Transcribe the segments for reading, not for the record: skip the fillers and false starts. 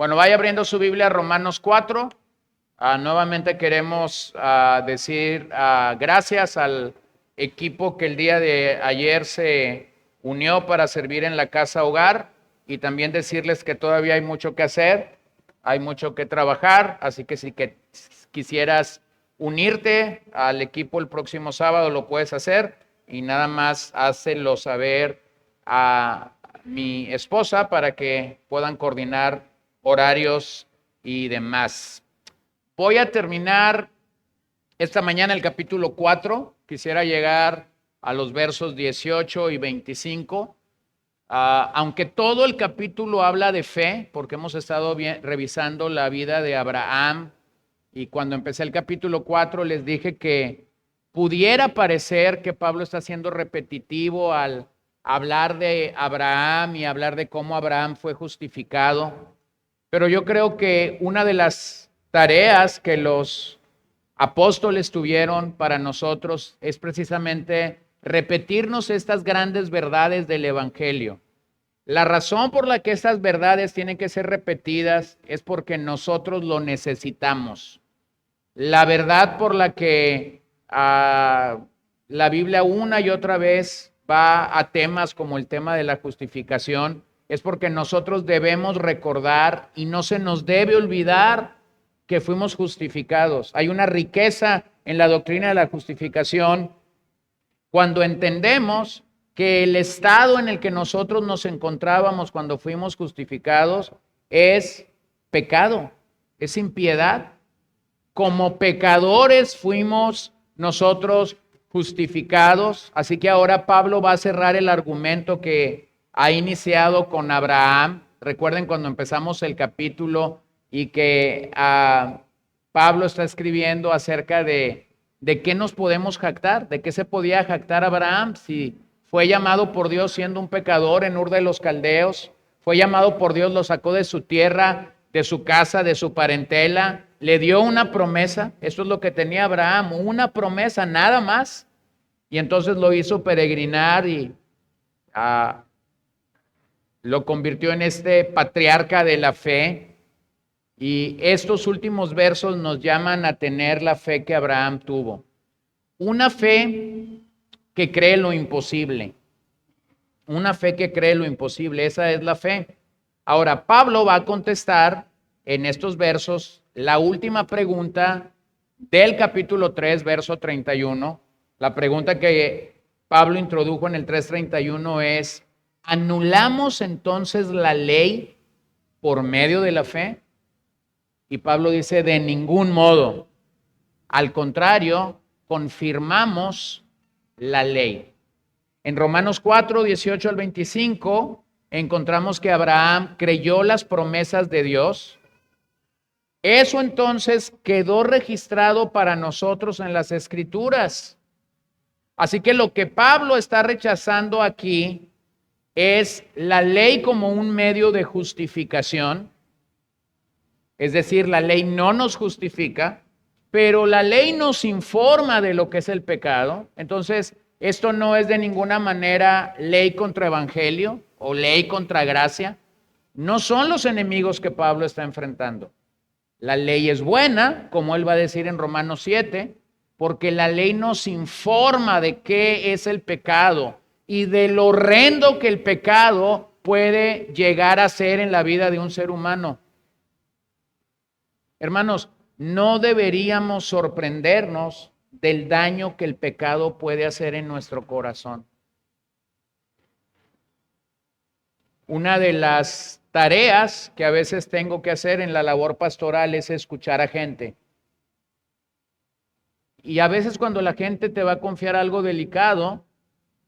Bueno, vaya abriendo su Biblia a Romanos 4. Nuevamente queremos decir gracias al equipo que el día de ayer se unió para servir en la casa hogar y también decirles que todavía hay mucho que hacer, hay mucho que trabajar, así que si quisieras unirte al equipo el próximo sábado lo puedes hacer y nada más hácelo saber a mi esposa para que puedan coordinar horarios y demás. Voy a terminar esta mañana el capítulo 4. Quisiera llegar a los versos 18 y 25. Aunque todo el capítulo habla de fe, porque hemos estado revisando la vida de Abraham, y cuando empecé el capítulo 4 les dije que pudiera parecer que Pablo está siendo repetitivo al hablar de Abraham y hablar de cómo Abraham fue justificado. Pero yo creo que una de las tareas que los apóstoles tuvieron para nosotros es precisamente repetirnos estas grandes verdades del Evangelio. La razón por la que estas verdades tienen que ser repetidas es porque nosotros lo necesitamos. La verdad por la que la Biblia una y otra vez va a temas como el tema de la justificación es porque nosotros debemos recordar y no se nos debe olvidar que fuimos justificados. Hay una riqueza en la doctrina de la justificación cuando entendemos que el estado en el que nosotros nos encontrábamos cuando fuimos justificados es pecado, es impiedad. Como pecadores fuimos nosotros justificados, así que ahora Pablo va a cerrar el argumento que ha iniciado con Abraham. Recuerden cuando empezamos el capítulo y que Pablo está escribiendo acerca de qué nos podemos jactar, de qué se podía jactar Abraham si fue llamado por Dios siendo un pecador en Ur de los Caldeos, fue llamado por Dios, lo sacó de su tierra, de su casa, de su parentela, le dio una promesa. Eso es lo que tenía Abraham, una promesa, nada más. Y entonces lo hizo peregrinar y lo convirtió en este patriarca de la fe. Y estos últimos versos nos llaman a tener la fe que Abraham tuvo. Una fe que cree lo imposible. Una fe que cree lo imposible, esa es la fe. Ahora, Pablo va a contestar en estos versos la última pregunta del capítulo 3, verso 31. La pregunta que Pablo introdujo en el 3:31 es: ¿anulamos entonces la ley por medio de la fe? Y Pablo dice: de ningún modo. Al contrario, confirmamos la ley. En Romanos 4, 18 al 25, encontramos que Abraham creyó las promesas de Dios. Eso entonces quedó registrado para nosotros en las Escrituras. Así que lo que Pablo está rechazando aquí es la ley como un medio de justificación. Es decir, la ley no nos justifica, pero la ley nos informa de lo que es el pecado. Entonces, esto no es de ninguna manera ley contra evangelio o ley contra gracia. No son los enemigos que Pablo está enfrentando. La ley es buena, como él va a decir en Romanos 7, porque la ley nos informa de qué es el pecado y de lo horrendo que el pecado puede llegar a ser en la vida de un ser humano. Hermanos, no deberíamos sorprendernos del daño que el pecado puede hacer en nuestro corazón. Una de las tareas que a veces tengo que hacer en la labor pastoral es escuchar a gente. Y a veces cuando la gente te va a confiar algo delicado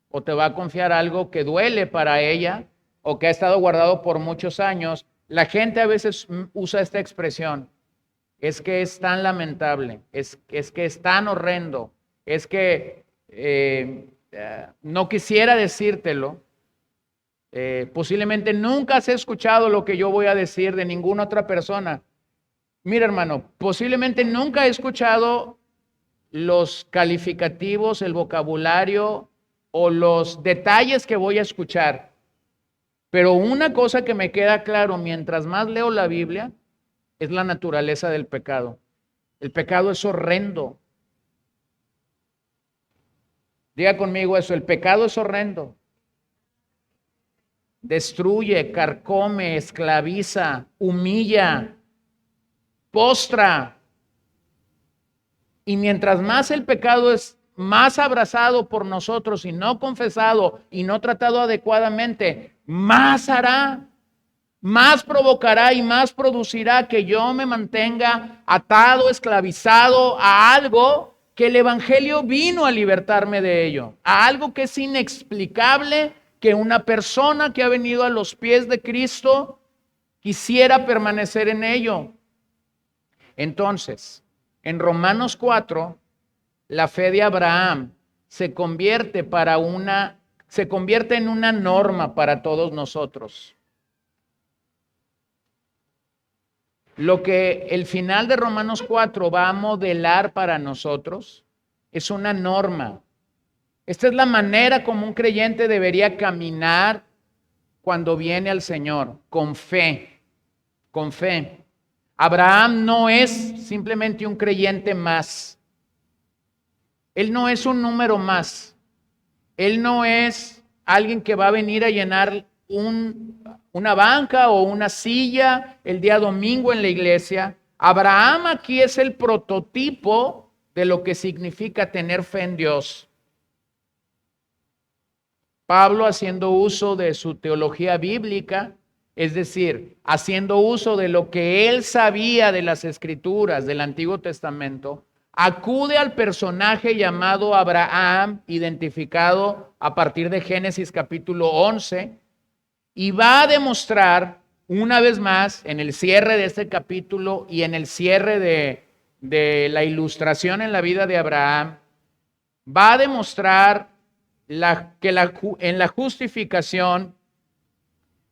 o te va a confiar algo que duele para ella o que ha estado guardado por muchos años, la gente a veces usa esta expresión: es que es tan lamentable, es que es tan horrendo, es que no quisiera decírtelo. Posiblemente nunca has escuchado lo que yo voy a decir de ninguna otra persona. Mira, hermano, posiblemente nunca he escuchado los calificativos, el vocabulario o los detalles que voy a escuchar. Pero una cosa que me queda claro mientras más leo la Biblia es la naturaleza del pecado. El pecado es horrendo. Diga conmigo eso, el pecado es horrendo. Destruye, carcome, esclaviza, humilla, postra. Y mientras más el pecado es más abrazado por nosotros y no confesado y no tratado adecuadamente, más hará, más provocará y más producirá que yo me mantenga atado, esclavizado a algo que el Evangelio vino a libertarme de ello, a algo que es inexplicable que una persona que ha venido a los pies de Cristo quisiera permanecer en ello. Entonces, en Romanos 4, la fe de Abraham se convierte en una norma para todos nosotros. Lo que el final de Romanos 4 va a modelar para nosotros es una norma. Esta es la manera como un creyente debería caminar cuando viene al Señor, con fe, con fe. Abraham no es simplemente un creyente más. Él no es un número más. Él no es alguien que va a venir a llenar una banca o una silla el día domingo en la iglesia. Abraham aquí es el prototipo de lo que significa tener fe en Dios. Pablo, haciendo uso de su teología bíblica, es decir, haciendo uso de lo que él sabía de las escrituras del Antiguo Testamento, acude al personaje llamado Abraham, identificado a partir de Génesis capítulo 11, y va a demostrar una vez más en el cierre de este capítulo y en el cierre de la ilustración en la vida de Abraham, va a demostrar que en la justificación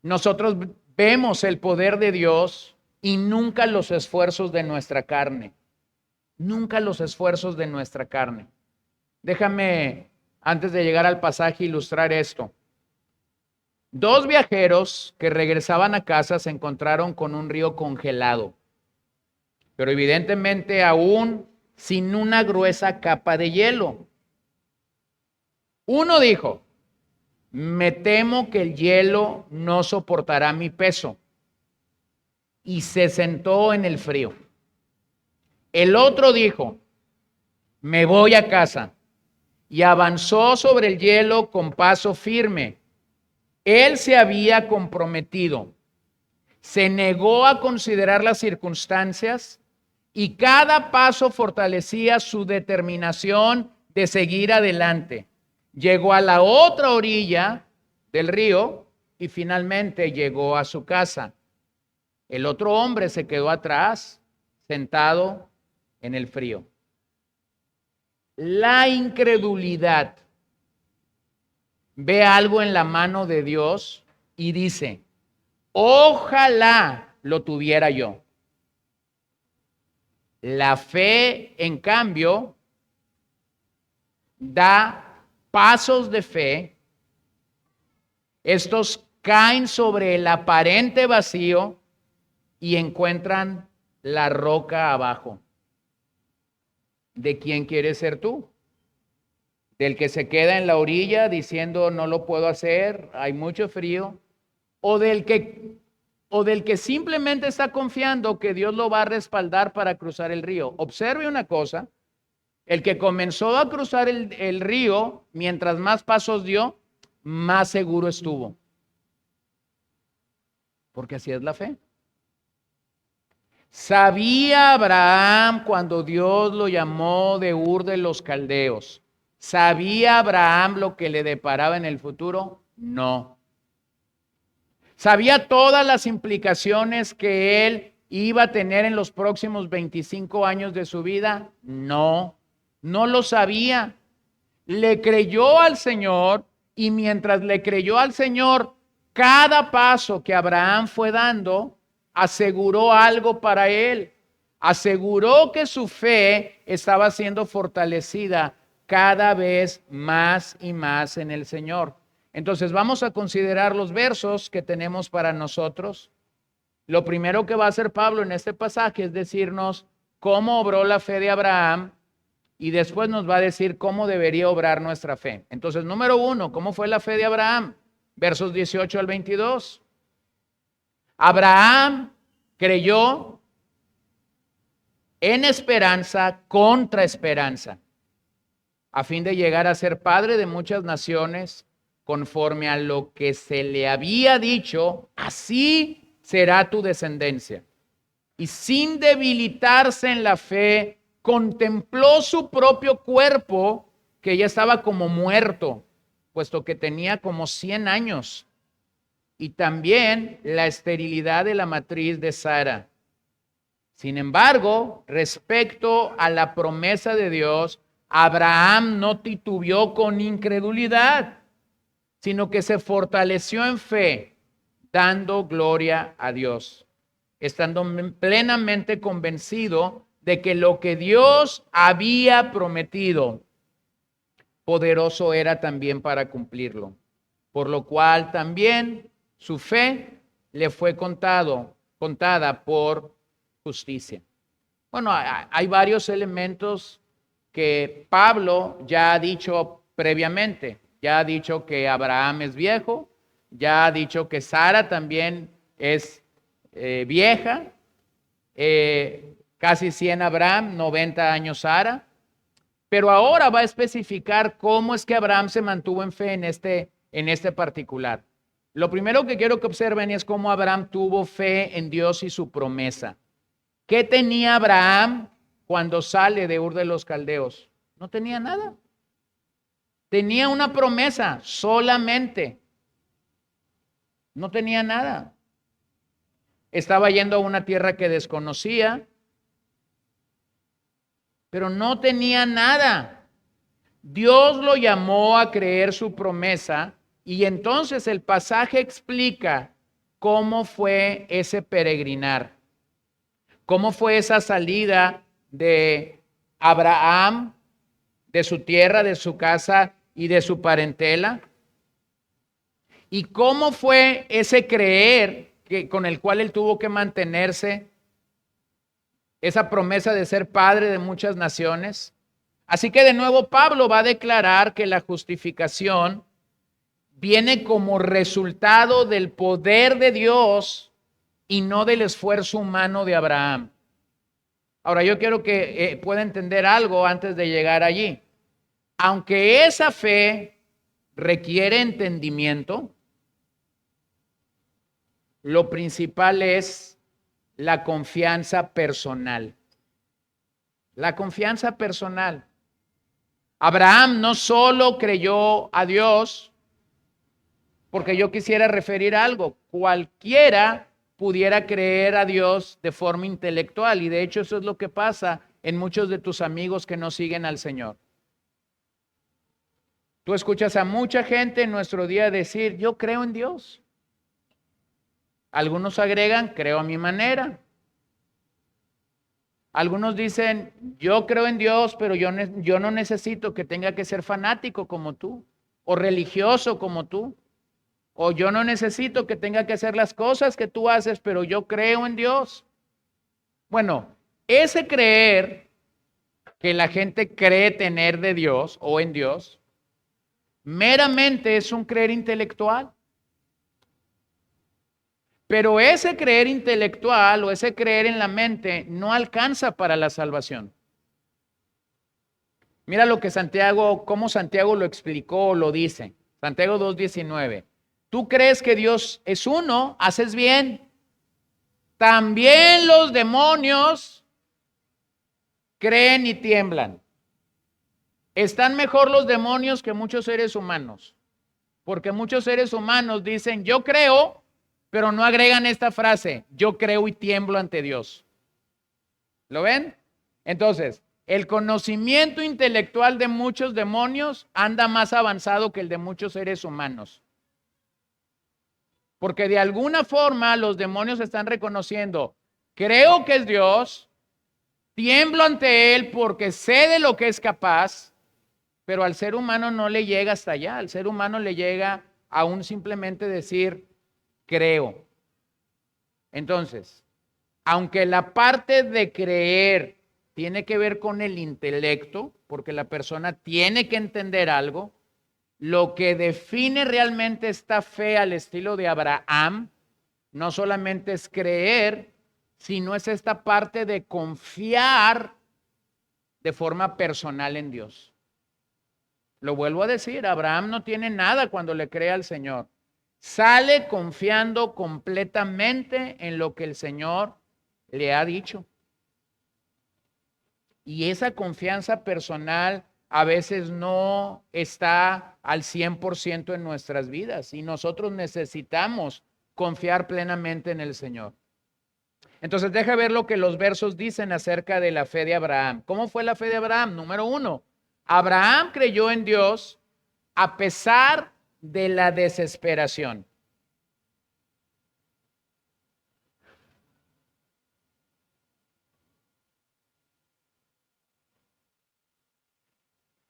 nosotros vemos el poder de Dios y nunca los esfuerzos de nuestra carne. Nunca los esfuerzos de nuestra carne. Déjame, antes de llegar al pasaje, ilustrar esto. Dos viajeros que regresaban a casa se encontraron con un río congelado, pero evidentemente aún sin una gruesa capa de hielo. Uno dijo: me temo que el hielo no soportará mi peso, y se sentó en el frío. El otro dijo: me voy a casa, y avanzó sobre el hielo con paso firme. Él se había comprometido, se negó a considerar las circunstancias y cada paso fortalecía su determinación de seguir adelante. Llegó a la otra orilla del río y finalmente llegó a su casa. El otro hombre se quedó atrás, sentado en el frío. La incredulidad ve algo en la mano de Dios y dice: ojalá lo tuviera yo. La fe, en cambio, da pasos de fe. Estos caen sobre el aparente vacío y encuentran la roca abajo. ¿De quién quieres ser tú? ¿Del que se queda en la orilla diciendo no lo puedo hacer, hay mucho frío? ¿O del que simplemente está confiando que Dios lo va a respaldar para cruzar el río? Observe una cosa: el que comenzó a cruzar el río, mientras más pasos dio, más seguro estuvo. Porque así es la fe. ¿Sabía Abraham cuando Dios lo llamó de Ur de los Caldeos? ¿Sabía Abraham lo que le deparaba en el futuro? No. ¿Sabía todas las implicaciones que él iba a tener en los próximos 25 años de su vida? No, no lo sabía. Le creyó al Señor, y mientras le creyó al Señor, cada paso que Abraham fue dando aseguró algo para él. Aseguró que su fe estaba siendo fortalecida cada vez más y más en el Señor. Entonces vamos a considerar los versos que tenemos para nosotros. Lo primero que va a hacer Pablo en este pasaje es decirnos cómo obró la fe de Abraham y después nos va a decir cómo debería obrar nuestra fe. Entonces, número 1, ¿cómo fue la fe de Abraham? Versos 18 al 22. Abraham creyó en esperanza contra esperanza, a fin de llegar a ser padre de muchas naciones, conforme a lo que se le había dicho, así será tu descendencia. Y sin debilitarse en la fe, contempló su propio cuerpo, que ya estaba como muerto, puesto que tenía como 100 años, y también la esterilidad de la matriz de Sara. Sin embargo, respecto a la promesa de Dios, Abraham no titubeó con incredulidad, sino que se fortaleció en fe, dando gloria a Dios, estando plenamente convencido de que lo que Dios había prometido, poderoso era también para cumplirlo, por lo cual también su fe le fue contada por justicia. Bueno, hay varios elementos que Pablo ya ha dicho previamente. Ya ha dicho que Abraham es viejo, ya ha dicho que Sara también es vieja, casi 100 Abraham, 90 años Sara, pero ahora va a especificar cómo es que Abraham se mantuvo en fe en este particular. Lo primero que quiero que observen es cómo Abraham tuvo fe en Dios y su promesa. ¿Qué tenía Abraham cuando sale de Ur de los Caldeos? No tenía nada. Tenía una promesa solamente. No tenía nada. Estaba yendo a una tierra que desconocía, pero no tenía nada. Dios lo llamó a creer su promesa y entonces el pasaje explica cómo fue ese peregrinar, cómo fue esa salida de Abraham, de su tierra, de su casa y de su parentela. ¿Y cómo fue ese creer con el cual él tuvo que mantenerse, esa promesa de ser padre de muchas naciones? Así que de nuevo Pablo va a declarar que la justificación viene como resultado del poder de Dios y no del esfuerzo humano de Abraham. Ahora yo quiero que pueda entender algo antes de llegar allí. Aunque esa fe requiere entendimiento, lo principal es la confianza personal. La confianza personal. Abraham no solo creyó a Dios, porque yo quisiera referir algo. Cualquiera pudiera creer a Dios de forma intelectual, y de hecho eso es lo que pasa en muchos de tus amigos que no siguen al Señor. Tú escuchas a mucha gente en nuestro día decir, yo creo en Dios. Algunos agregan, creo a mi manera. Algunos dicen, yo creo en Dios, pero yo no necesito que tenga que ser fanático como tú, o religioso como tú, o yo no necesito que tenga que hacer las cosas que tú haces, pero yo creo en Dios. Bueno, ese creer que la gente cree tener de Dios o en Dios, meramente es un creer intelectual. Pero ese creer intelectual o ese creer en la mente no alcanza para la salvación. Mira lo que cómo Santiago lo explicó o lo dice. Santiago 2:19. Tú crees que Dios es uno, haces bien. También los demonios creen y tiemblan. Están mejor los demonios que muchos seres humanos. Porque muchos seres humanos dicen, yo creo, pero no agregan esta frase, yo creo y tiemblo ante Dios. ¿Lo ven? Entonces, el conocimiento intelectual de muchos demonios anda más avanzado que el de muchos seres humanos. Porque de alguna forma los demonios están reconociendo, creo que es Dios, tiemblo ante Él porque sé de lo que es capaz, pero al ser humano no le llega hasta allá, al ser humano le llega a un simplemente decir creo. Entonces, aunque la parte de creer tiene que ver con el intelecto, porque la persona tiene que entender algo, lo que define realmente esta fe al estilo de Abraham no solamente es creer, sino es esta parte de confiar de forma personal en Dios. Lo vuelvo a decir, Abraham no tiene nada cuando le cree al Señor. Sale confiando completamente en lo que el Señor le ha dicho. Y esa confianza personal a veces no está al 100% en nuestras vidas y nosotros necesitamos confiar plenamente en el Señor. Entonces, deja ver lo que los versos dicen acerca de la fe de Abraham. ¿Cómo fue la fe de Abraham? Número 1, Abraham creyó en Dios a pesar de la desesperación.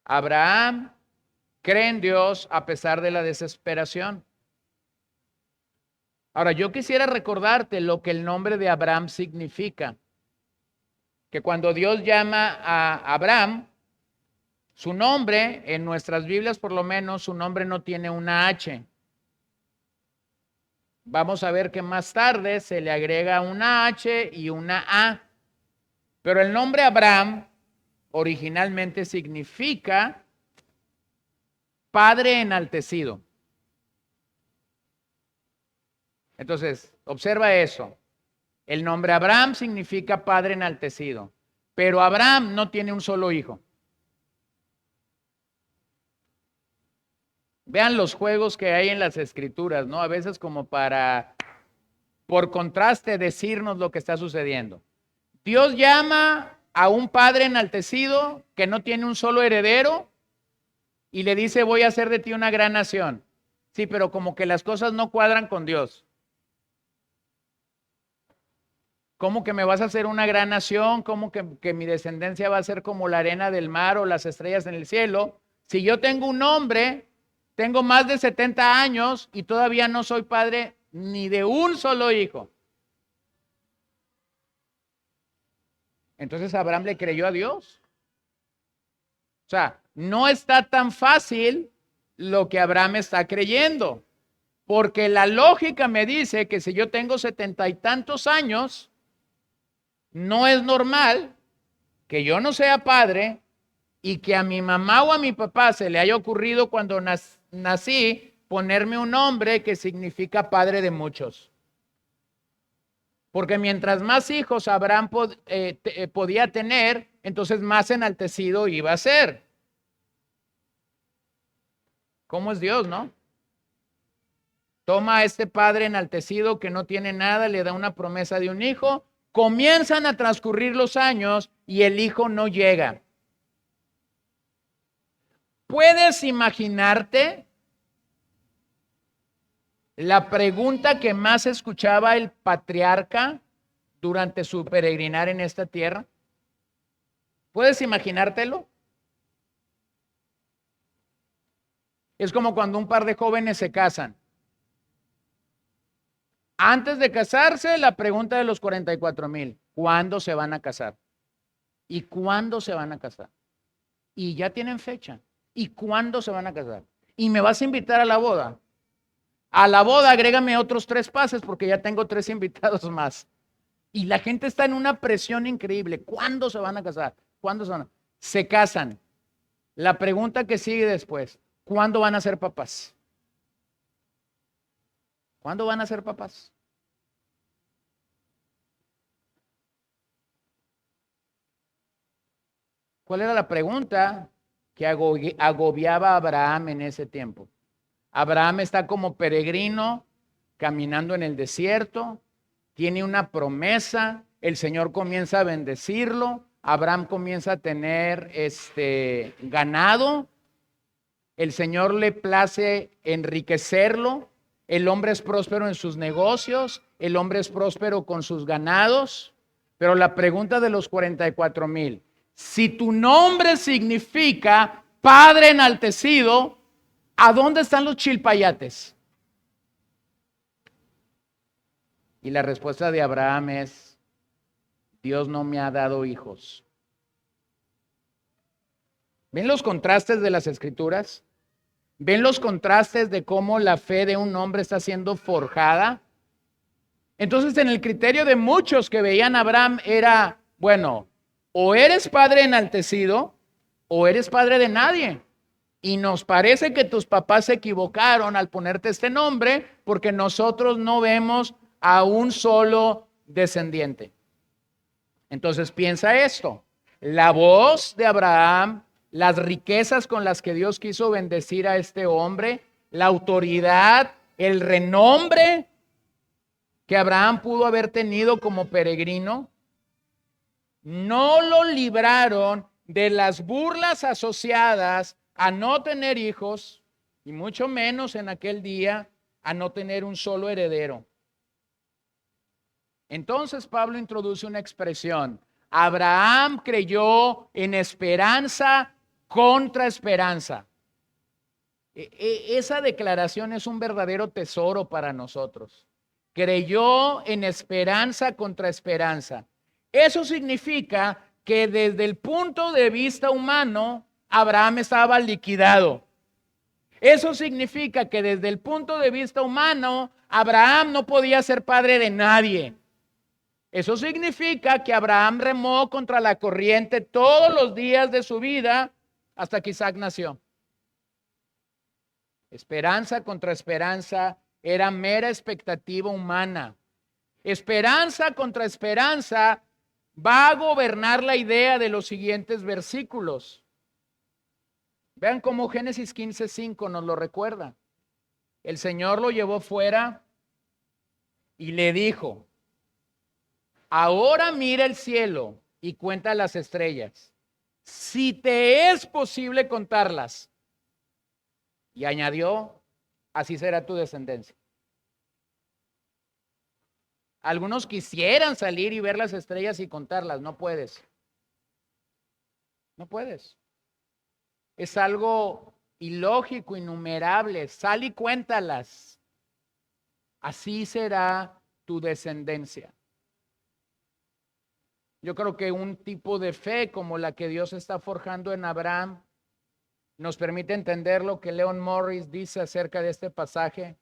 Abraham cree en Dios a pesar de la desesperación. Ahora, yo quisiera recordarte lo que el nombre de Abraham significa. Que cuando Dios llama a Abraham, su nombre, en nuestras Biblias por lo menos, su nombre no tiene una H. Vamos a ver que más tarde se le agrega una H y una A. Pero el nombre Abraham originalmente significa Padre enaltecido. Entonces, observa eso. El nombre Abraham significa Padre enaltecido, pero Abraham no tiene un solo hijo. Vean los juegos que hay en las escrituras, ¿no? A veces como para, por contraste, decirnos lo que está sucediendo. Dios llama a un padre enaltecido que no tiene un solo heredero y le dice, voy a hacer de ti una gran nación. Sí, pero como que las cosas no cuadran con Dios. ¿Cómo que me vas a hacer una gran nación? ¿Cómo que mi descendencia va a ser como la arena del mar o las estrellas en el cielo? Si yo tengo un hombre, tengo más de 70 años y todavía no soy padre ni de un solo hijo. Entonces Abraham le creyó a Dios. O sea, no está tan fácil lo que Abraham está creyendo, porque la lógica me dice que si yo tengo 70 y tantos años, no es normal que yo no sea padre y que a mi mamá o a mi papá se le haya ocurrido cuando nací ponerme un nombre que significa padre de muchos. Porque mientras más hijos Abraham podía tener, entonces más enaltecido iba a ser. ¿Cómo es Dios, no? Toma a este padre enaltecido que no tiene nada, le da una promesa de un hijo, comienzan a transcurrir los años y el hijo no llega. ¿Puedes imaginarte la pregunta que más escuchaba el patriarca durante su peregrinar en esta tierra? ¿Puedes imaginártelo? Es como cuando un par de jóvenes se casan. Antes de casarse, la pregunta de los 44,000, ¿cuándo se van a casar? ¿Y cuándo se van a casar? Y ya tienen fecha. ¿Y cuándo se van a casar? ¿Y me vas a invitar a la boda? A la boda agrégame otros 3 pases porque ya tengo 3 invitados más. Y la gente está en una presión increíble. ¿Cuándo se van a casar? ¿Cuándo se van a... Se casan. La pregunta que sigue después, ¿cuándo van a ser papás? ¿Cuándo van a ser papás? ¿Cuál era la pregunta que agobiaba a Abraham en ese tiempo? Abraham está como peregrino, caminando en el desierto, tiene una promesa, el Señor comienza a bendecirlo, Abraham comienza a tener ganado, el Señor le place enriquecerlo, el hombre es próspero en sus negocios, el hombre es próspero con sus ganados, pero la pregunta de los 44,000, si tu nombre significa Padre enaltecido, ¿a dónde están los chilpayates? Y la respuesta de Abraham es, Dios no me ha dado hijos. ¿Ven los contrastes de las escrituras? ¿Ven los contrastes de cómo la fe de un hombre está siendo forjada? Entonces, en el criterio de muchos que veían a Abraham era, bueno, o eres padre enaltecido o eres padre de nadie. Y nos parece que tus papás se equivocaron al ponerte este nombre porque nosotros no vemos a un solo descendiente. Entonces piensa esto, la voz de Abraham, las riquezas con las que Dios quiso bendecir a este hombre, la autoridad, el renombre que Abraham pudo haber tenido como peregrino, no lo libraron de las burlas asociadas a no tener hijos, y mucho menos en aquel día a no tener un solo heredero. Entonces Pablo introduce una expresión. Abraham creyó en esperanza contra esperanza. Esa declaración es un verdadero tesoro para nosotros. Creyó en esperanza contra esperanza. Eso significa que desde el punto de vista humano, Abraham estaba liquidado. Eso significa que desde el punto de vista humano, Abraham no podía ser padre de nadie. Eso significa que Abraham remó contra la corriente todos los días de su vida hasta que Isaac nació. Esperanza contra esperanza era mera expectativa humana. Esperanza contra esperanza va a gobernar la idea de los siguientes versículos. Vean cómo Génesis 15:5 nos lo recuerda. El Señor lo llevó fuera y le dijo, ahora mira el cielo y cuenta las estrellas, si te es posible contarlas. Y añadió, así será tu descendencia. Algunos quisieran salir y ver las estrellas y contarlas, no puedes. No puedes. Es algo ilógico, innumerable. Sal y cuéntalas. Así será tu descendencia. Yo creo que un tipo de fe como la que Dios está forjando en Abraham nos permite entender lo que Leon Morris dice acerca de este pasaje.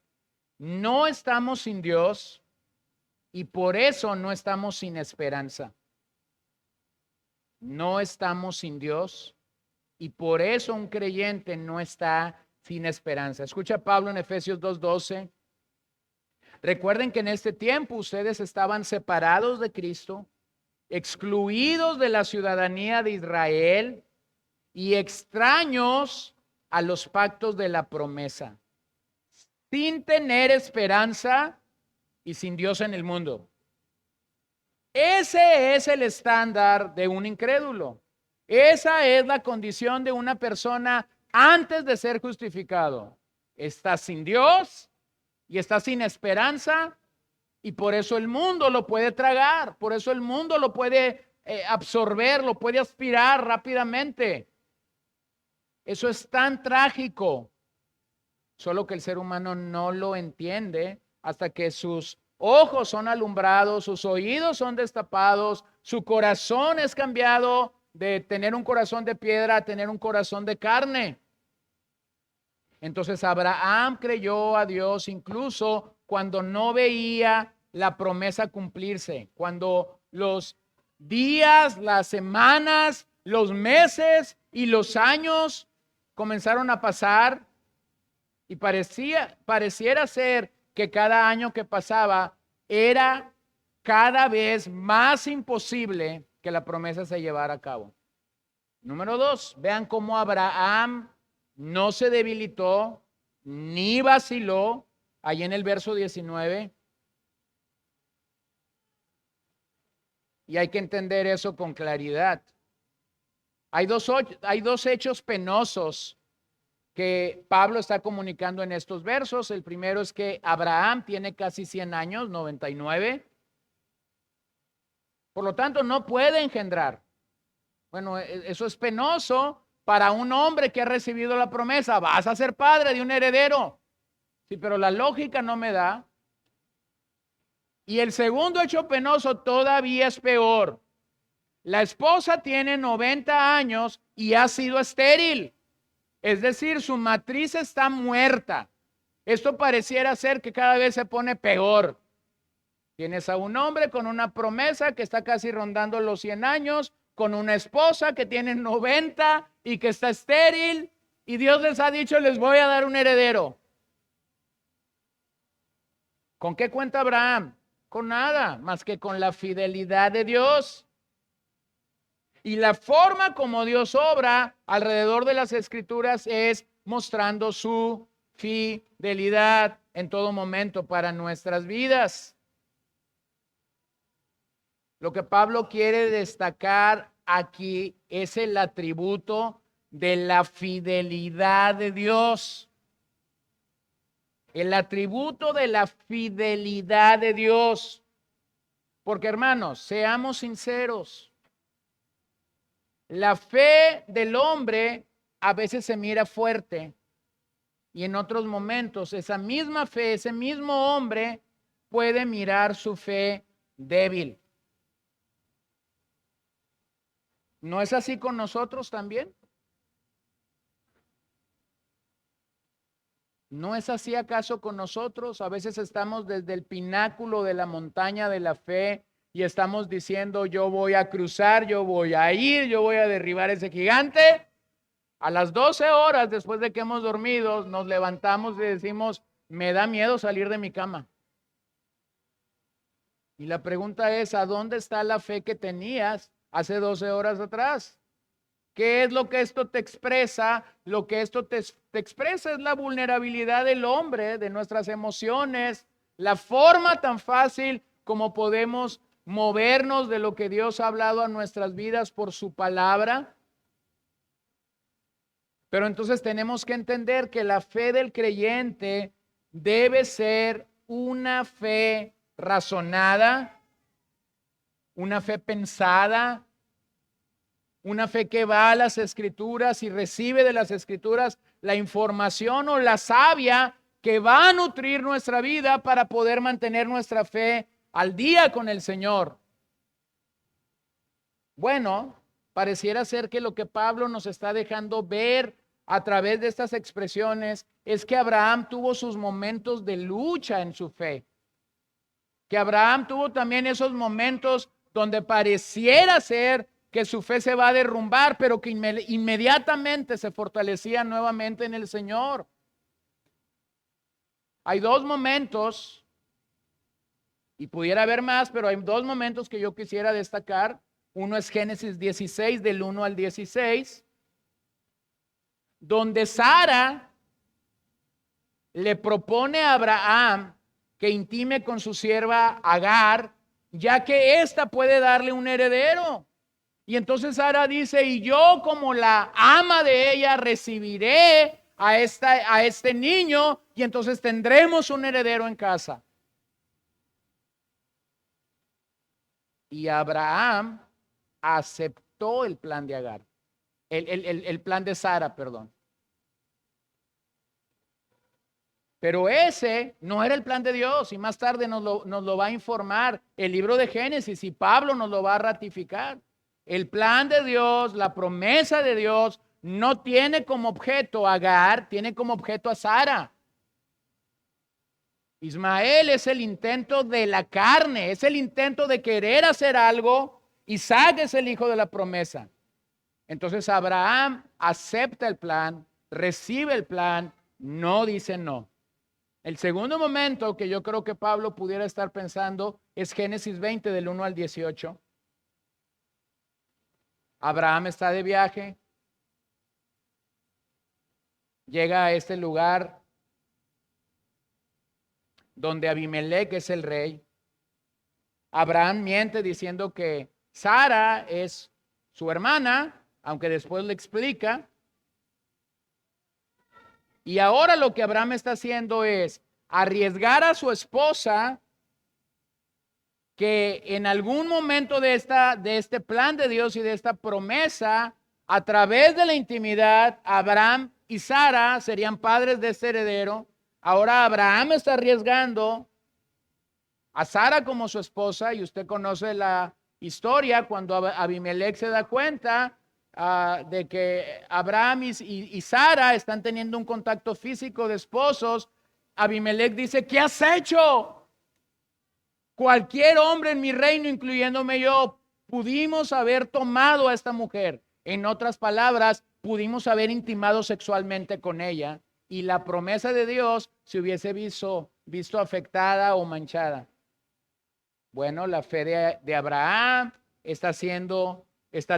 No estamos sin Dios y por eso no estamos sin esperanza. No estamos sin Dios y por eso un creyente no está sin esperanza. Escucha Pablo en Efesios 2:12. Recuerden que en este tiempo ustedes estaban separados de Cristo, excluidos de la ciudadanía de Israel y extraños a los pactos de la promesa, sin tener esperanza y sin Dios en el mundo. Ese es el estándar de un incrédulo. Esa es la condición de una persona antes de ser justificado. Está sin Dios y está sin esperanza y por eso el mundo lo puede tragar, por eso el mundo lo puede absorber, lo puede aspirar rápidamente. Eso es tan trágico, solo que el ser humano no lo entiende hasta que sus ojos son alumbrados, sus oídos son destapados, su corazón es cambiado de tener un corazón de piedra a tener un corazón de carne. Entonces Abraham creyó a Dios incluso cuando no veía la promesa cumplirse, cuando los días, las semanas, los meses y los años comenzaron a pasar y pareciera ser que cada año que pasaba era cada vez más imposible que la promesa se llevara a cabo. Número 2, vean cómo Abraham no se debilitó ni vaciló, ahí en el verso 19. Y hay que entender eso con claridad. Hay dos hechos penosos que Pablo está comunicando en estos versos. El primero es que Abraham tiene casi 100 años, 99. Por lo tanto, no puede engendrar. Bueno, eso es penoso para un hombre que ha recibido la promesa. Vas a ser padre de un heredero. Sí, pero la lógica no me da. Y el segundo hecho penoso todavía es peor. La esposa tiene 90 años y ha sido estéril. Es decir, su matriz está muerta. Esto pareciera ser que cada vez se pone peor. Tienes a un hombre con una promesa que está casi rondando los 100 años, con una esposa que tiene 90 y que está estéril, y Dios les ha dicho, les voy a dar un heredero. ¿Con qué cuenta Abraham? Con nada, más que con la fidelidad de Dios. Y la forma como Dios obra alrededor de las Escrituras es mostrando su fidelidad en todo momento para nuestras vidas. Lo que Pablo quiere destacar aquí es el atributo de la fidelidad de Dios. El atributo de la fidelidad de Dios. Porque hermanos, seamos sinceros. La fe del hombre a veces se mira fuerte y en otros momentos esa misma fe, ese mismo hombre puede mirar su fe débil. ¿No es así con nosotros también? ¿No es así acaso con nosotros? A veces estamos desde el pináculo de la montaña de la fe y estamos diciendo, yo voy a cruzar, yo voy a ir, yo voy a derribar ese gigante. A las 12 horas después de que hemos dormido, nos levantamos y decimos, me da miedo salir de mi cama. Y la pregunta es, ¿a dónde está la fe que tenías hace 12 horas atrás? ¿Qué es lo que esto te expresa? Lo que esto te expresa es la vulnerabilidad del hombre, de nuestras emociones, la forma tan fácil como podemos movernos de lo que Dios ha hablado a nuestras vidas por su palabra. Pero entonces tenemos que entender que la fe del creyente debe ser una fe razonada, una fe pensada, una fe que va a las Escrituras y recibe de las Escrituras la información o la savia que va a nutrir nuestra vida para poder mantener nuestra fe al día con el Señor. Bueno, pareciera ser que lo que Pablo nos está dejando ver a través de estas expresiones es que Abraham tuvo sus momentos de lucha en su fe. Que Abraham tuvo también esos momentos donde pareciera ser que su fe se va a derrumbar, pero que inmediatamente se fortalecía nuevamente en el Señor. Hay dos momentos, y pudiera haber más, pero hay dos momentos que yo quisiera destacar. Uno es Génesis 16, del 1 al 16, donde Sara le propone a Abraham que intime con su sierva Agar, ya que ésta puede darle un heredero. Y entonces Sara dice, y yo como la ama de ella recibiré a este niño y entonces tendremos un heredero en casa. Y Abraham aceptó el plan de Agar, el plan de Sara, perdón. Pero ese no era el plan de Dios y más tarde nos lo va a informar el libro de Génesis y Pablo nos lo va a ratificar. El plan de Dios, la promesa de Dios no tiene como objeto a Agar, tiene como objeto a Sara. Ismael es el intento de la carne, es el intento de querer hacer algo. Isaac es el hijo de la promesa. Entonces Abraham acepta el plan, recibe el plan, no dice no. El segundo momento que yo creo que Pablo pudiera estar pensando es Génesis 20 del 1 al 18. Abraham está de viaje, llega a este lugar donde Abimelec es el rey. Abraham miente diciendo que Sara es su hermana, aunque después le explica. Y ahora lo que Abraham está haciendo es arriesgar a su esposa que en algún momento de este plan de Dios y de esta promesa, A través de la intimidad, Abraham y Sara serían padres de este heredero. Ahora Abraham está arriesgando a Sara como su esposa, y usted conoce la historia cuando Abimelech se da cuenta de que Abraham y Sara están teniendo un contacto físico de esposos. Abimelech dice: ¿qué has hecho? Cualquier hombre en mi reino, incluyéndome yo, pudimos haber tomado a esta mujer. En otras palabras, pudimos haber intimado sexualmente con ella y la promesa de Dios se hubiese visto afectada o manchada. Bueno, la fe de Abraham está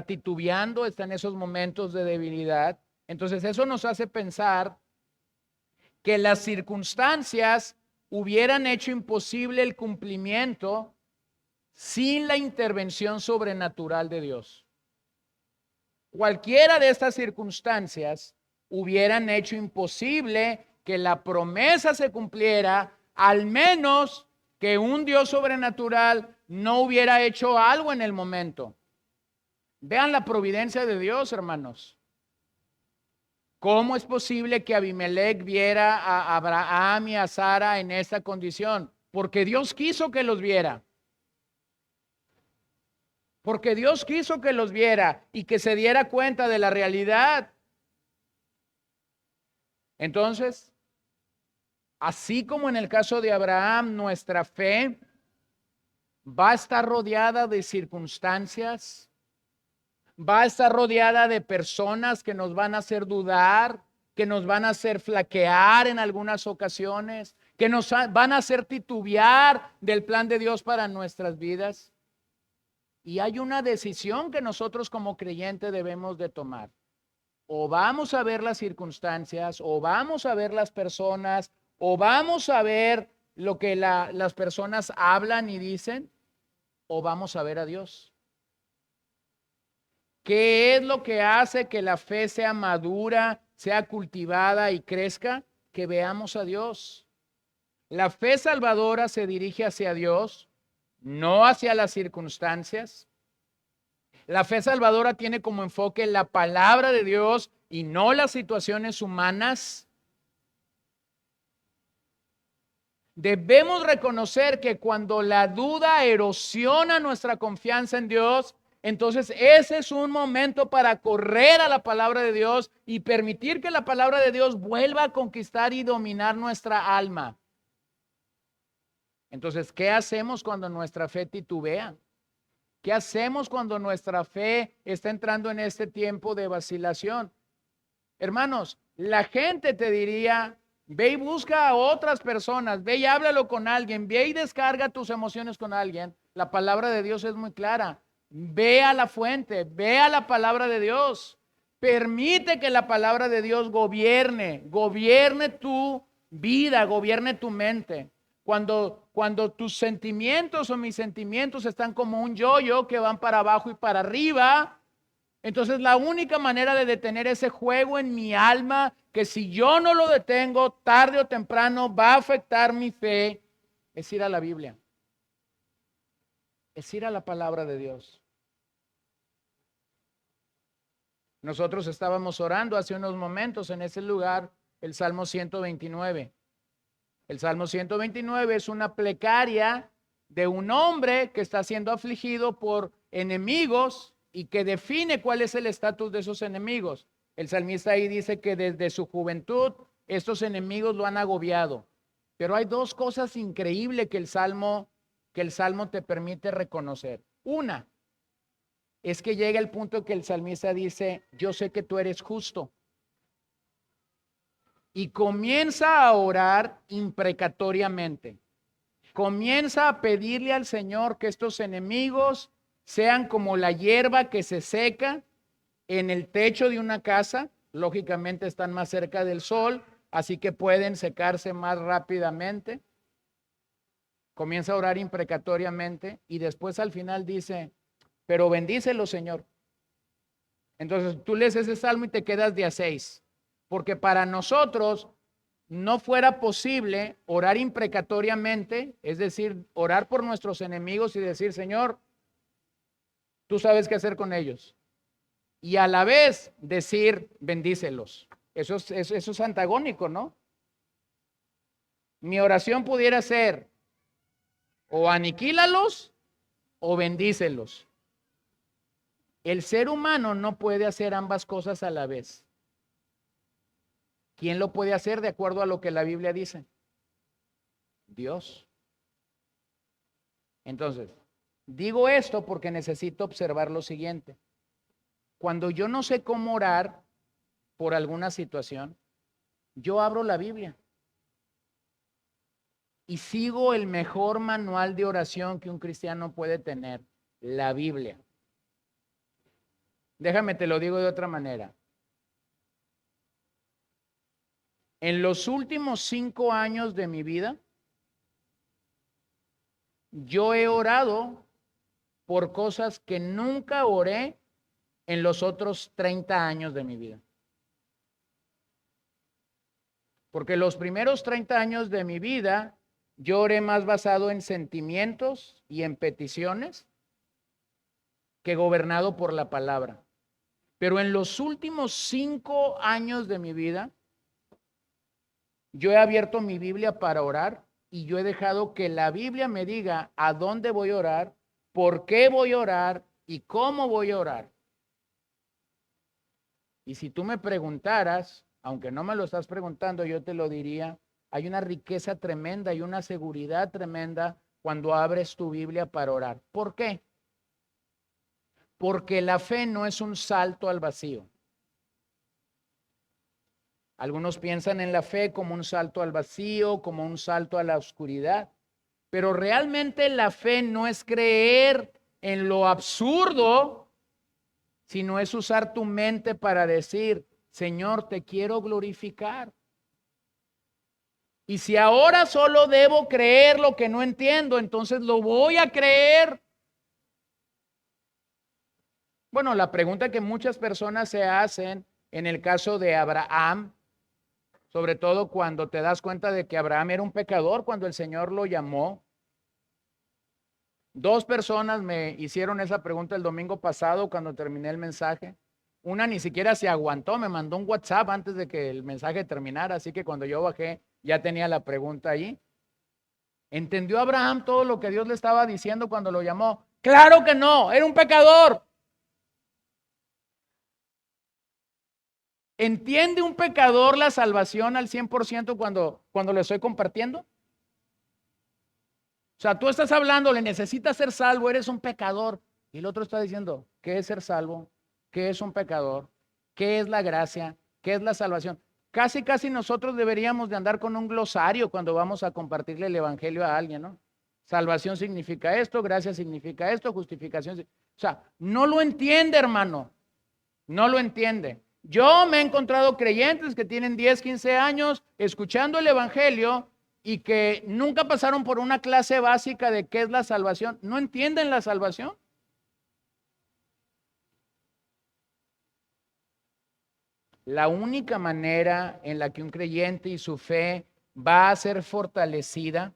titubeando, está en esos momentos de debilidad. Entonces eso nos hace pensar que las circunstancias hubieran hecho imposible el cumplimiento sin la intervención sobrenatural de Dios. Cualquiera de estas circunstancias hubieran hecho imposible que la promesa se cumpliera, al menos que un Dios sobrenatural no hubiera hecho algo en el momento. Vean la providencia de Dios, hermanos. ¿Cómo es posible que Abimelech viera a Abraham y a Sara en esta condición? Porque Dios quiso que los viera. Porque Dios quiso que los viera y que se diera cuenta de la realidad. Entonces, así como en el caso de Abraham, nuestra fe va a estar rodeada de circunstancias, va a estar rodeada de personas que nos van a hacer dudar, que nos van a hacer flaquear en algunas ocasiones, que nos van a hacer titubear del plan de Dios para nuestras vidas. Y hay una decisión que nosotros como creyentes debemos de tomar. O vamos a ver las circunstancias, o vamos a ver las personas, o vamos a ver lo que las personas hablan y dicen, o vamos a ver a Dios. ¿Qué es lo que hace que la fe sea madura, sea cultivada y crezca? Que veamos a Dios. La fe salvadora se dirige hacia Dios, no hacia las circunstancias. La fe salvadora tiene como enfoque la palabra de Dios y no las situaciones humanas. Debemos reconocer que cuando la duda erosiona nuestra confianza en Dios, entonces ese es un momento para correr a la palabra de Dios y permitir que la palabra de Dios vuelva a conquistar y dominar nuestra alma. Entonces, ¿qué hacemos cuando nuestra fe titubea? ¿Qué hacemos cuando nuestra fe está entrando en este tiempo de vacilación? Hermanos, la gente te diría: ve y busca a otras personas, ve y háblalo con alguien, ve y descarga tus emociones con alguien. La palabra de Dios es muy clara. Ve a la fuente, ve a la palabra de Dios. Permite que la palabra de Dios gobierne tu vida, gobierne tu mente. Cuando tus sentimientos o mis sentimientos están como un yo-yo que van para abajo y para arriba, entonces la única manera de detener ese juego en mi alma, que si yo no lo detengo, tarde o temprano va a afectar mi fe, es ir a la Biblia. Es ir a la palabra de Dios. Nosotros estábamos orando hace unos momentos en ese lugar, el Salmo 129. El Salmo 129 es una plegaria de un hombre que está siendo afligido por enemigos y que define cuál es el estatus de esos enemigos. El salmista ahí dice que desde su juventud estos enemigos lo han agobiado. Pero hay dos cosas increíbles que el Salmo te permite reconocer. Una es que llega el punto que el salmista dice: yo sé que tú eres justo. Y comienza a orar imprecatoriamente. Comienza a pedirle al Señor que estos enemigos sean como la hierba que se seca en el techo de una casa. Lógicamente están más cerca del sol, así que pueden secarse más rápidamente. Comienza a orar imprecatoriamente y después al final dice: pero bendícelo, Señor. Entonces tú lees ese salmo y te quedas de a 6. Porque para nosotros no fuera posible orar imprecatoriamente, es decir, orar por nuestros enemigos y decir: Señor, tú sabes qué hacer con ellos. y a la vez decir bendícelos. Eso es antagónico, ¿no? Mi oración pudiera ser o aniquílalos o bendícelos. El ser humano no puede hacer ambas cosas a la vez. ¿Quién lo puede hacer de acuerdo a lo que la Biblia dice? Dios. Entonces, digo esto porque necesito observar lo siguiente. Cuando yo no sé cómo orar por alguna situación, yo abro la Biblia y sigo el mejor manual de oración que un cristiano puede tener, la Biblia. Déjame te lo digo de otra manera. En los últimos 5 años de mi vida, yo he orado por cosas que nunca oré en los otros 30 años de mi vida. Porque los primeros 30 años de mi vida, yo oré más basado en sentimientos y en peticiones que gobernado por la palabra. Pero en los últimos 5 años de mi vida, yo he abierto mi Biblia para orar y yo he dejado que la Biblia me diga a dónde voy a orar, por qué voy a orar y cómo voy a orar. Y si tú me preguntaras, aunque no me lo estás preguntando, yo te lo diría, hay una riqueza tremenda y una seguridad tremenda cuando abres tu Biblia para orar. ¿Por qué? Porque la fe no es un salto al vacío. Algunos piensan en la fe como un salto al vacío, como un salto a la oscuridad, pero realmente la fe no es creer en lo absurdo, sino es usar tu mente para decir, Señor, te quiero glorificar. Y si ahora solo debo creer lo que no entiendo, entonces lo voy a creer. Bueno, la pregunta que muchas personas se hacen en el caso de Abraham, sobre todo cuando te das cuenta de que Abraham era un pecador cuando el Señor lo llamó. 2 personas me hicieron esa pregunta el domingo pasado cuando terminé el mensaje. Una ni siquiera se aguantó, me mandó un WhatsApp antes de que el mensaje terminara, así que cuando yo bajé ya tenía la pregunta allí. ¿Entendió Abraham todo lo que Dios le estaba diciendo cuando lo llamó? Claro que no, era un pecador. ¿Entiende un pecador la salvación al 100% cuando le estoy compartiendo? O sea, tú estás hablando, le necesitas ser salvo, eres un pecador. Y el otro está diciendo, ¿qué es ser salvo? ¿Qué es un pecador? ¿Qué es la gracia? ¿Qué es la salvación? Casi nosotros deberíamos de andar con un glosario cuando vamos a compartirle el evangelio a alguien, ¿no? Salvación significa esto, gracia significa esto, justificación. O sea, no lo entiende, hermano. No lo entiende. Yo me he encontrado creyentes que tienen 10, 15 años escuchando el evangelio y que nunca pasaron por una clase básica de qué es la salvación. No entienden la salvación. La única manera en la que un creyente y su fe va a ser fortalecida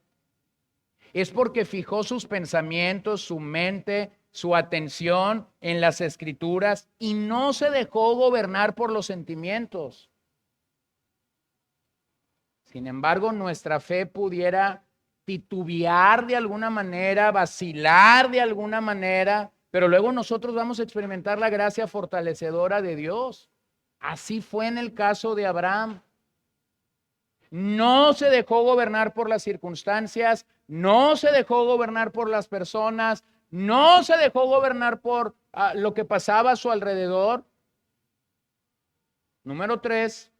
es porque fijó sus pensamientos, su mente, su atención en las escrituras y no se dejó gobernar por los sentimientos. Sin embargo, nuestra fe pudiera titubear de alguna manera, vacilar de alguna manera, pero luego nosotros vamos a experimentar la gracia fortalecedora de Dios. Así fue en el caso de Abraham. No se dejó gobernar por las circunstancias, no se dejó gobernar por las personas, no se dejó gobernar por lo que pasaba a su alrededor. Número 3,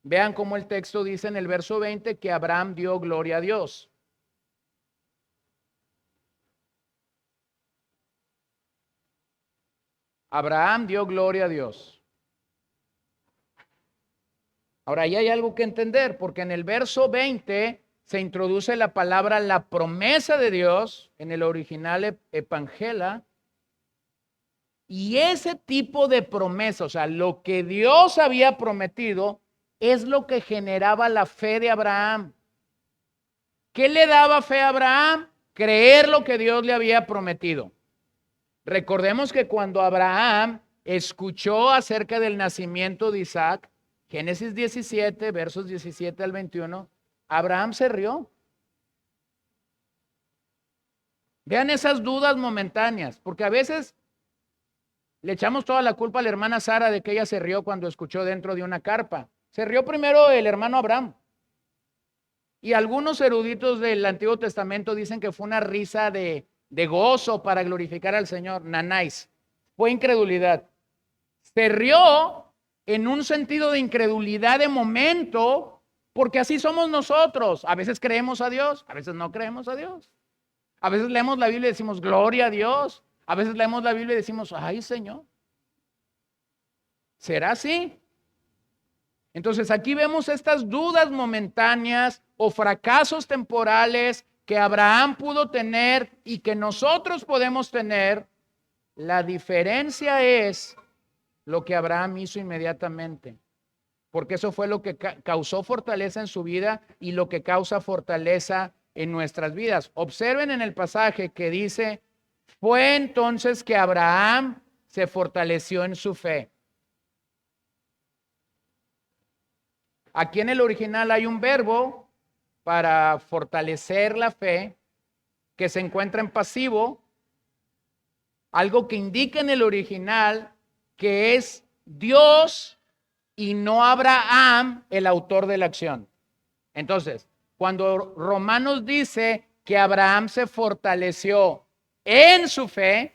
vean cómo el texto dice en el verso 20 que Abraham dio gloria a Dios. Abraham dio gloria a Dios. Ahora, ahí hay algo que entender, porque en el verso 20 se introduce la palabra la promesa de Dios, en el original Epangela, y ese tipo de promesa, o sea, lo que Dios había prometido, es lo que generaba la fe de Abraham. ¿Qué le daba fe a Abraham? Creer lo que Dios le había prometido. Recordemos que cuando Abraham escuchó acerca del nacimiento de Isaac, Génesis 17, versos 17 al 21, Abraham se rió. Vean esas dudas momentáneas, porque a veces le echamos toda la culpa a la hermana Sara de que ella se rió cuando escuchó dentro de una carpa. Se rió primero el hermano Abraham. Y algunos eruditos del Antiguo Testamento dicen que fue una risa de gozo para glorificar al Señor. Nanáis. Fue incredulidad. Se rió en un sentido de incredulidad de momento, porque así somos nosotros. A veces creemos a Dios, a veces no creemos a Dios. A veces leemos la Biblia y decimos, gloria a Dios. A veces leemos la Biblia y decimos, ay, Señor. ¿Será así? Entonces aquí vemos estas dudas momentáneas o fracasos temporales que Abraham pudo tener y que nosotros podemos tener. La diferencia es lo que Abraham hizo inmediatamente, porque eso fue lo que causó fortaleza en su vida y lo que causa fortaleza en nuestras vidas. Observen en el pasaje que dice, fue entonces que Abraham se fortaleció en su fe. Aquí en el original hay un verbo para fortalecer la fe que se encuentra en pasivo, algo que indica en el original que es Dios y no Abraham el autor de la acción. Entonces, cuando Romanos dice que Abraham se fortaleció en su fe,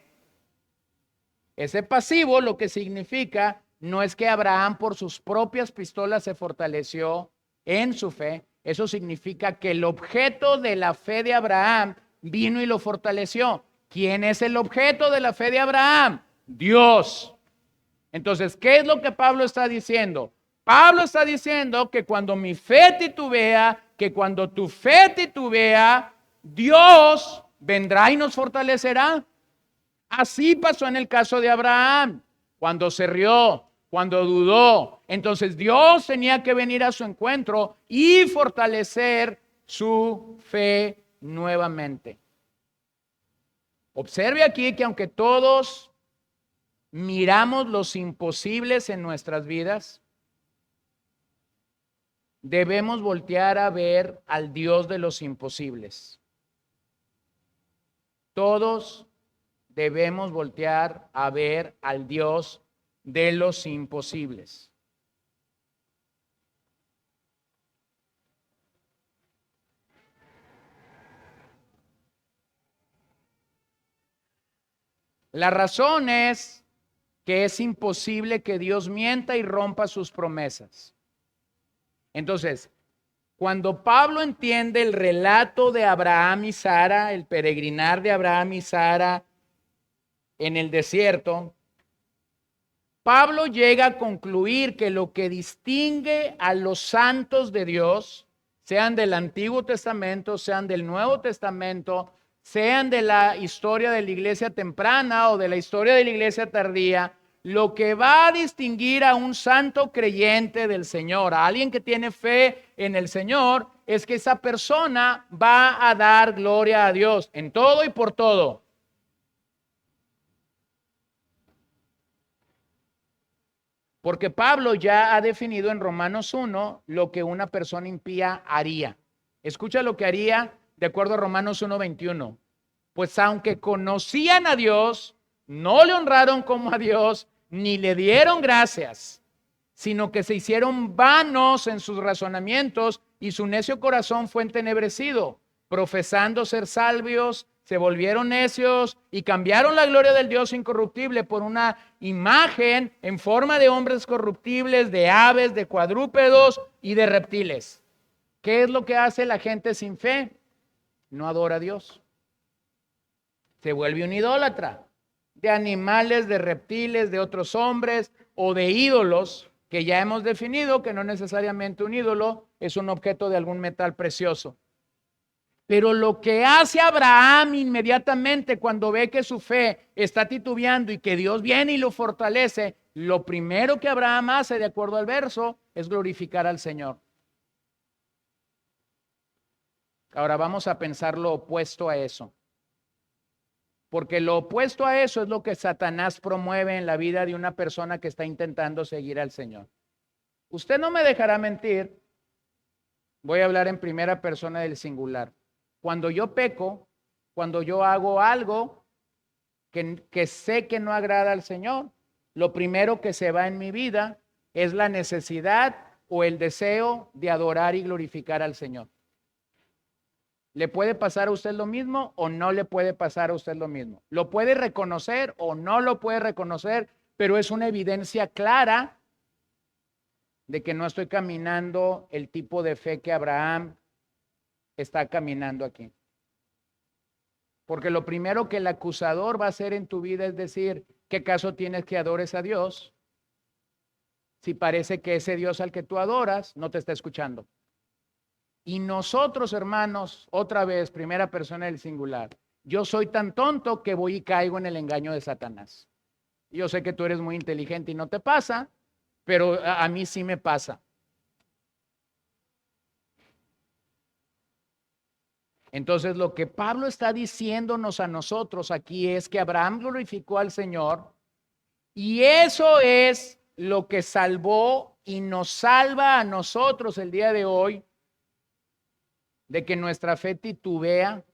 ese pasivo lo que significa no es que Abraham por sus propias pistolas se fortaleció en su fe. Eso significa que el objeto de la fe de Abraham vino y lo fortaleció. ¿Quién es el objeto de la fe de Abraham? Dios. Entonces, ¿qué es lo que Pablo está diciendo? Pablo está diciendo que cuando mi fe titubea, que cuando tu fe titubea, Dios vendrá y nos fortalecerá. Así pasó en el caso de Abraham, cuando se rió, cuando dudó. Entonces Dios tenía que venir a su encuentro y fortalecer su fe nuevamente. Observe aquí que aunque todos miramos los imposibles en nuestras vidas, debemos voltear a ver al Dios de los imposibles. Todos debemos voltear a ver al Dios de los imposibles. La razón es que es imposible que Dios mienta y rompa sus promesas. Entonces, cuando Pablo entiende el relato de Abraham y Sara, el peregrinar de Abraham y Sara en el desierto, Pablo llega a concluir que lo que distingue a los santos de Dios, sean del Antiguo Testamento, sean del Nuevo Testamento, sean de la historia de la iglesia temprana o de la historia de la iglesia tardía, lo que va a distinguir a un santo creyente del Señor, a alguien que tiene fe en el Señor, es que esa persona va a dar gloria a Dios en todo y por todo. Porque Pablo ya ha definido en Romanos 1 lo que una persona impía haría. Escucha lo que haría de acuerdo a Romanos 1:21. Pues aunque conocían a Dios, no le honraron como a Dios, ni le dieron gracias, sino que se hicieron vanos en sus razonamientos y su necio corazón fue entenebrecido. Profesando ser sabios, se volvieron necios y cambiaron la gloria del Dios incorruptible por una imagen en forma de hombres corruptibles, de aves, de cuadrúpedos y de reptiles. ¿Qué es lo que hace la gente sin fe? No adora a Dios. Se vuelve un idólatra de animales, de reptiles, de otros hombres o de ídolos que ya hemos definido que no necesariamente un ídolo es un objeto de algún metal precioso. Pero lo que hace Abraham inmediatamente cuando ve que su fe está titubeando y que Dios viene y lo fortalece, lo primero que Abraham hace, de acuerdo al verso, es glorificar al Señor. Ahora vamos a pensar lo opuesto a eso. Porque lo opuesto a eso es lo que Satanás promueve en la vida de una persona que está intentando seguir al Señor. Usted no me dejará mentir. Voy a hablar en primera persona del singular. Cuando yo peco, cuando yo hago algo que sé que no agrada al Señor, lo primero que se va en mi vida es la necesidad o el deseo de adorar y glorificar al Señor. ¿Le puede pasar a usted lo mismo o no le puede pasar a usted lo mismo? ¿Lo puede reconocer o no lo puede reconocer? Pero es una evidencia clara de que no estoy caminando el tipo de fe que Abraham está caminando aquí. Porque lo primero que el acusador va a hacer en tu vida es decir, ¿qué caso tienes que adores a Dios? Si parece que ese Dios al que tú adoras no te está escuchando. Y nosotros, hermanos, otra vez, primera persona del singular, yo soy tan tonto que voy y caigo en el engaño de Satanás. Yo sé que tú eres muy inteligente y no te pasa, pero a mí sí me pasa. Entonces, lo que Pablo está diciéndonos a nosotros aquí es que Abraham glorificó al Señor y eso es lo que salvó y nos salva a nosotros el día de hoy de que nuestra fe titubea,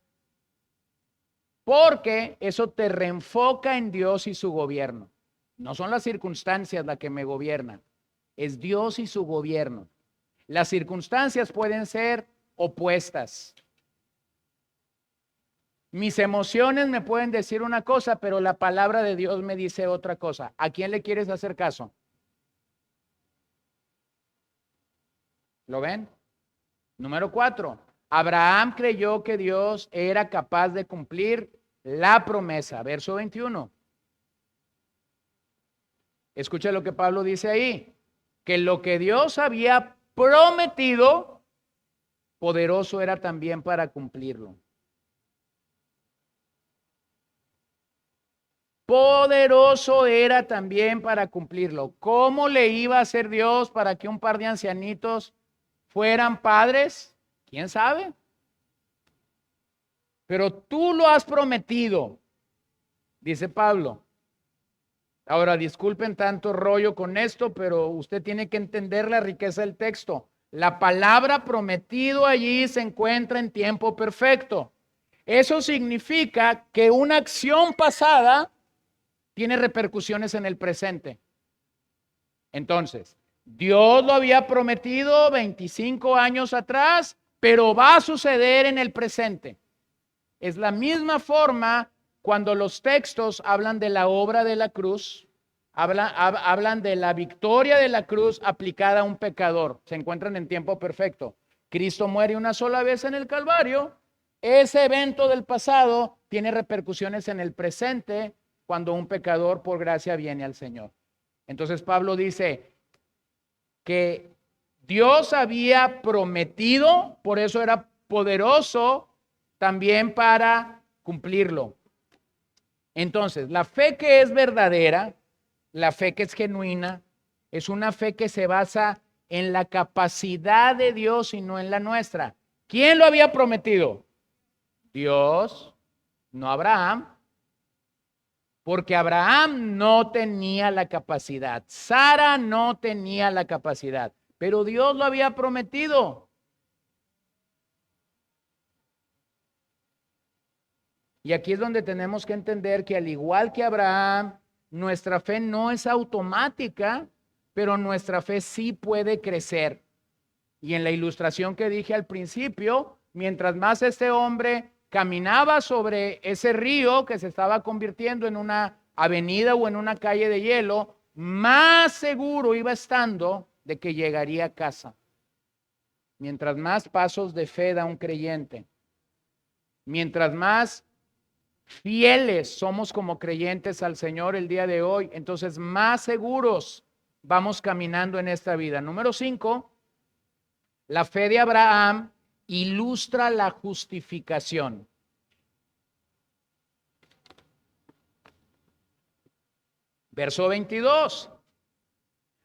porque eso te reenfoca en Dios y su gobierno. No son las circunstancias las que me gobiernan, es Dios y su gobierno. Las circunstancias pueden ser opuestas. Mis emociones me pueden decir una cosa, pero la palabra de Dios me dice otra cosa. ¿A quién le quieres hacer caso? ¿Lo ven? Número 4. Abraham creyó que Dios era capaz de cumplir la promesa. Verso 21. Escucha lo que Pablo dice ahí. Que lo que Dios había prometido, poderoso era también para cumplirlo. Poderoso era también para cumplirlo. ¿Cómo le iba a hacer Dios para que un par de ancianitos fueran padres? ¿Quién sabe? Pero tú lo has prometido, dice Pablo. Ahora, disculpen tanto rollo con esto, pero usted tiene que entender la riqueza del texto. La palabra prometido allí se encuentra en tiempo perfecto. Eso significa que una acción pasada tiene repercusiones en el presente. Entonces, Dios lo había prometido 25 años atrás, pero va a suceder en el presente. Es la misma forma cuando los textos hablan de la obra de la cruz, hablan de la victoria de la cruz aplicada a un pecador. Se encuentran en tiempo perfecto. Cristo muere una sola vez en el Calvario. Ese evento del pasado tiene repercusiones en el presente cuando un pecador por gracia viene al Señor. Entonces Pablo dice que Dios había prometido, por eso era poderoso también para cumplirlo. Entonces, la fe que es verdadera, la fe que es genuina, es una fe que se basa en la capacidad de Dios y no en la nuestra. ¿Quién lo había prometido? Dios, no Abraham. Porque Abraham no tenía la capacidad, Sara no tenía la capacidad, pero Dios lo había prometido. Y aquí es donde tenemos que entender que al igual que Abraham, nuestra fe no es automática, pero nuestra fe sí puede crecer. Y en la ilustración que dije al principio, mientras más este hombre caminaba sobre ese río que se estaba convirtiendo en una avenida o en una calle de hielo, más seguro iba estando de que llegaría a casa. Mientras más pasos de fe da un creyente, mientras más fieles somos como creyentes al Señor el día de hoy, entonces más seguros vamos caminando en esta vida. Número 5, la fe de Abraham ilustra la justificación. Verso 22.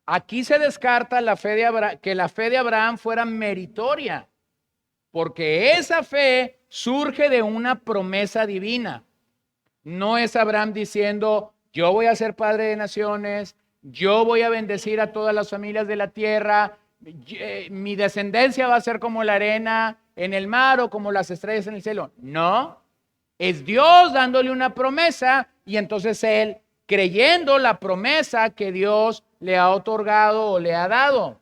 Aquí se descarta la fe de que la fe de Abraham fuera meritoria, porque esa fe surge de una promesa divina. No es Abraham diciendo, yo voy a ser padre de naciones, yo voy a bendecir a todas las familias de la tierra, mi descendencia va a ser como la arena en el mar o como las estrellas en el cielo. No, es Dios dándole una promesa y entonces él creyendo la promesa que Dios le ha otorgado o le ha dado.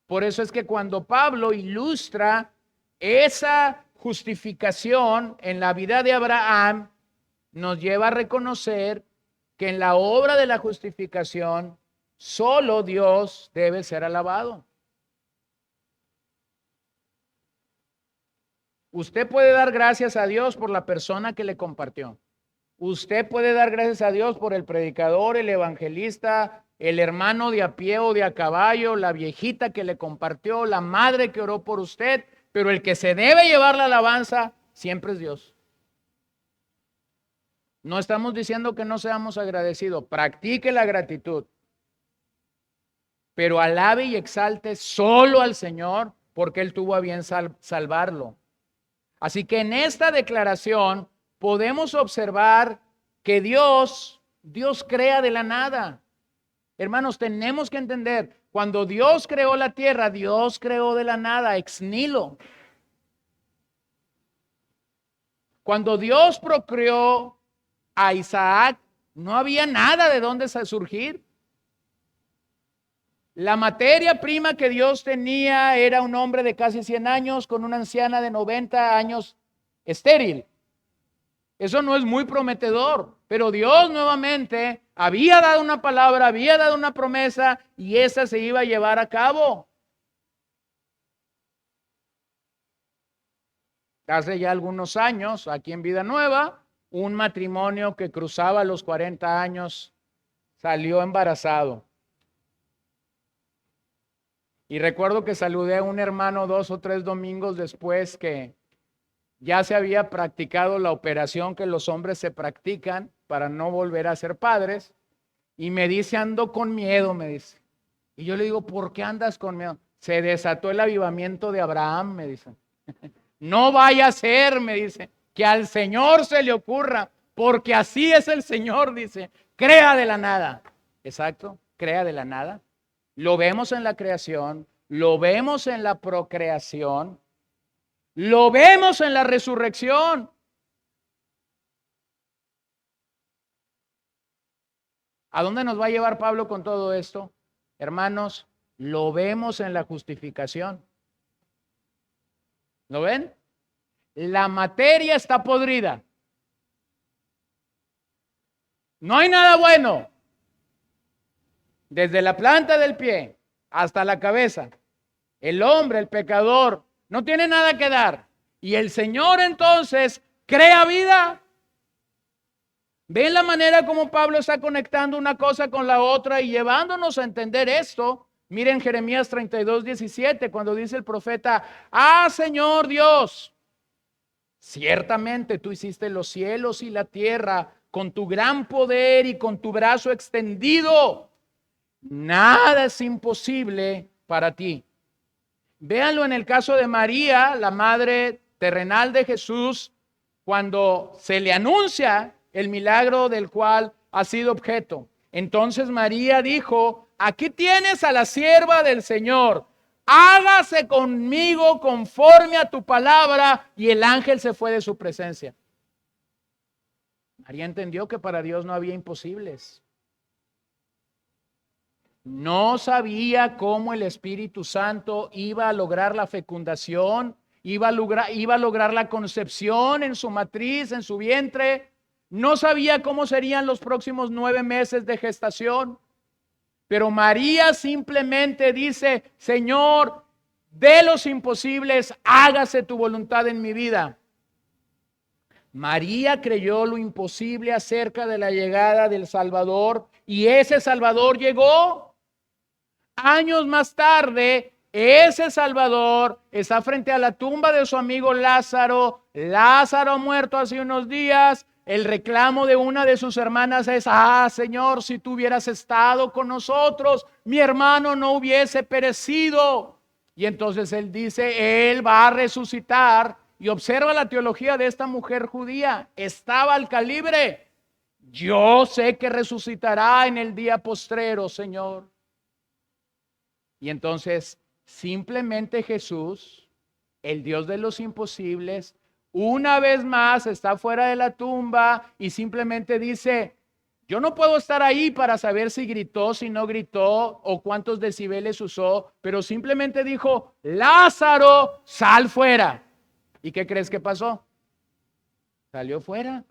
Por eso es que cuando Pablo ilustra esa justificación en la vida de Abraham, nos lleva a reconocer que en la obra de la justificación solo Dios debe ser alabado. Usted puede dar gracias a Dios por la persona que le compartió. Usted puede dar gracias a Dios por el predicador, el evangelista, el hermano de a pie o de a caballo, la viejita que le compartió, la madre que oró por usted, pero el que se debe llevar la alabanza siempre es Dios. No estamos diciendo que no seamos agradecidos, practique la gratitud, pero alabe y exalte solo al Señor porque Él tuvo a bien salvarlo. Así que en esta declaración podemos observar que Dios crea de la nada. Hermanos, tenemos que entender, cuando Dios creó la tierra, Dios creó de la nada, ex nihilo. Cuando Dios procreó a Isaac, no había nada de dónde surgir. La materia prima que Dios tenía era un hombre de casi 100 años con una anciana de 90 años estéril. Eso no es muy prometedor, pero Dios nuevamente había dado una palabra, había dado una promesa y esa se iba a llevar a cabo. Hace ya algunos años, aquí en Vida Nueva, un matrimonio que cruzaba los 40 años salió embarazado. Y recuerdo que saludé a un hermano 2 o 3 domingos después que ya se había practicado la operación que los hombres se practican para no volver a ser padres. Y me dice, ando con miedo, me dice. Y yo le digo, ¿por qué andas con miedo? Se desató el avivamiento de Abraham, me dice. No vaya a ser, me dice, que al Señor se le ocurra, porque así es el Señor, dice, crea de la nada. Exacto, crea de la nada. Lo vemos en la creación, lo vemos en la procreación, lo vemos en la resurrección. ¿A dónde nos va a llevar Pablo con todo esto? Hermanos, lo vemos en la justificación. ¿Lo ven? La materia está podrida. No hay nada bueno. Desde la planta del pie hasta la cabeza. El hombre, el pecador, no tiene nada que dar. Y el Señor entonces crea vida. ¿Ven la manera como Pablo está conectando una cosa con la otra y llevándonos a entender esto? Miren Jeremías 32:17, cuando dice el profeta, Señor Dios, ciertamente tú hiciste los cielos y la tierra con tu gran poder y con tu brazo extendido. Nada es imposible para ti. Véanlo en el caso de María, la madre terrenal de Jesús, cuando se le anuncia el milagro del cual ha sido objeto. Entonces María dijo, aquí tienes a la sierva del Señor, hágase conmigo conforme a tu palabra, y el ángel se fue de su presencia. María entendió que para Dios no había imposibles. No sabía cómo el Espíritu Santo iba a lograr la fecundación, iba a lograr la concepción en su matriz, en su vientre. No sabía cómo serían los próximos 9 meses de gestación. Pero María simplemente dice, Señor, de los imposibles, hágase tu voluntad en mi vida. María creyó lo imposible acerca de la llegada del Salvador y ese Salvador llegó. Años más tarde, ese Salvador está frente a la tumba de su amigo Lázaro. Lázaro muerto hace unos días. El reclamo de una de sus hermanas es, Señor, si tú hubieras estado con nosotros, mi hermano no hubiese perecido. Y entonces él dice, él va a resucitar. Y observa la teología de esta mujer judía. Estaba al calibre. Yo sé que resucitará en el día postrero, Señor. Y entonces, simplemente Jesús, el Dios de los imposibles, una vez más está fuera de la tumba y simplemente dice: yo no puedo estar ahí para saber si gritó, si no gritó o cuántos decibeles usó, pero simplemente dijo: Lázaro, sal fuera. ¿Y qué crees que pasó? Salió fuera.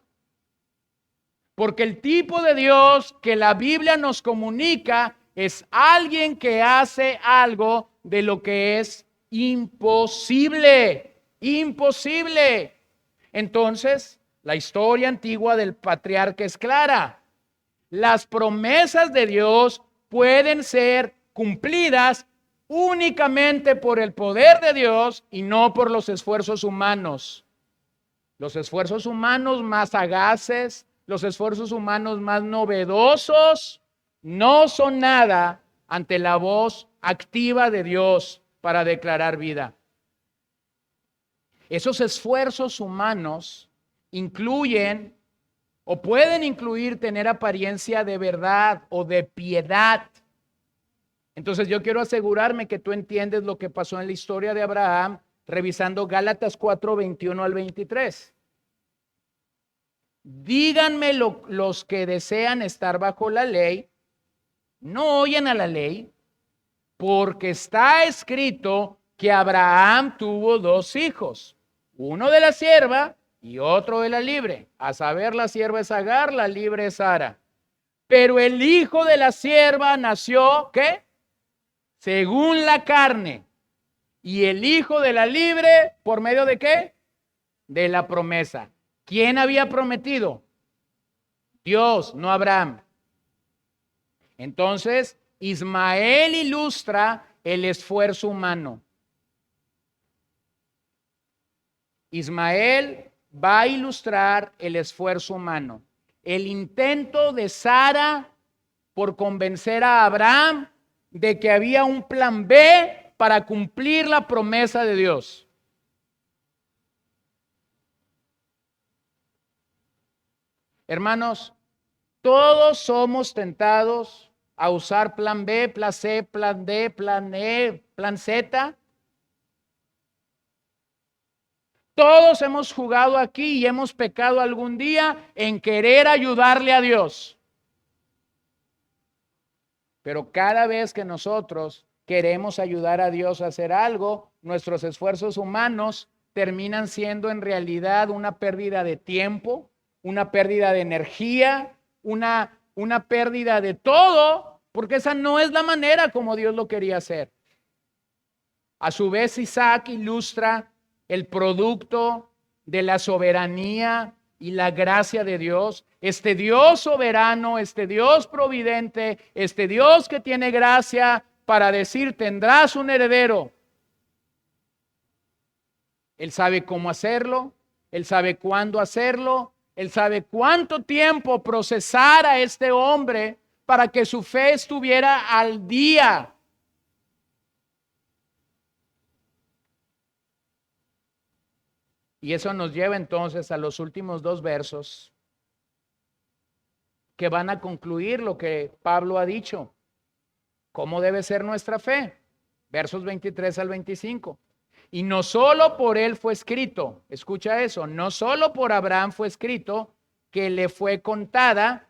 Porque el tipo de Dios que la Biblia nos comunica es alguien que hace algo de lo que es imposible. Imposible. Entonces, la historia antigua del patriarca es clara. Las promesas de Dios pueden ser cumplidas únicamente por el poder de Dios y no por los esfuerzos humanos. Los esfuerzos humanos más sagaces, los esfuerzos humanos más novedosos, no son nada ante la voz activa de Dios para declarar vida. Esos esfuerzos humanos incluyen o pueden incluir tener apariencia de verdad o de piedad. Entonces yo quiero asegurarme que tú entiendes lo que pasó en la historia de Abraham, revisando Gálatas 4, 21 al 23. Díganme los que desean estar bajo la ley, no oyen a la ley, porque está escrito que Abraham tuvo 2 hijos, uno de la sierva y otro de la libre. A saber, la sierva es Agar, la libre es Sara. Pero el hijo de la sierva nació, ¿qué? Según la carne. Y el hijo de la libre, ¿por medio de qué? De la promesa. ¿Quién había prometido? Dios, no Abraham. Entonces, Ismael ilustra el esfuerzo humano. Ismael va a ilustrar el esfuerzo humano. El intento de Sara por convencer a Abraham de que había un plan B para cumplir la promesa de Dios. Hermanos, todos somos tentados a usar plan B, plan C, plan D, plan E, plan Z. Todos hemos jugado aquí y hemos pecado algún día en querer ayudarle a Dios. Pero cada vez que nosotros queremos ayudar a Dios a hacer algo, nuestros esfuerzos humanos terminan siendo en realidad una pérdida de tiempo, una pérdida de energía, una pérdida de todo, porque esa no es la manera como Dios lo quería hacer. A su vez, Isaac ilustra el producto de la soberanía y la gracia de Dios. Este Dios soberano, este Dios providente, este Dios que tiene gracia para decir: tendrás un heredero. Él sabe cómo hacerlo, Él sabe cuándo hacerlo, Él sabe cuánto tiempo procesar a este hombre para que su fe estuviera al día. Y eso nos lleva entonces a los últimos 2 versos que van a concluir lo que Pablo ha dicho. ¿Cómo debe ser nuestra fe? Versos 23 al 25. Y no solo por él fue escrito, escucha eso, no solo por Abraham fue escrito que le fue contada,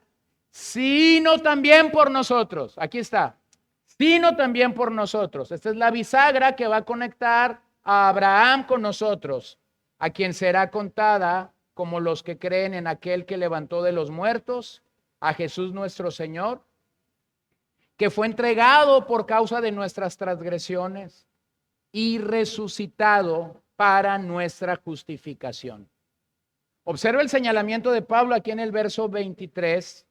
sino también por nosotros. Aquí está, sino también por nosotros. Esta es la bisagra que va a conectar a Abraham con nosotros, a quien será contada como los que creen en aquel que levantó de los muertos, a Jesús nuestro Señor, que fue entregado por causa de nuestras transgresiones y resucitado para nuestra justificación. Observa el señalamiento de Pablo aquí en el verso 23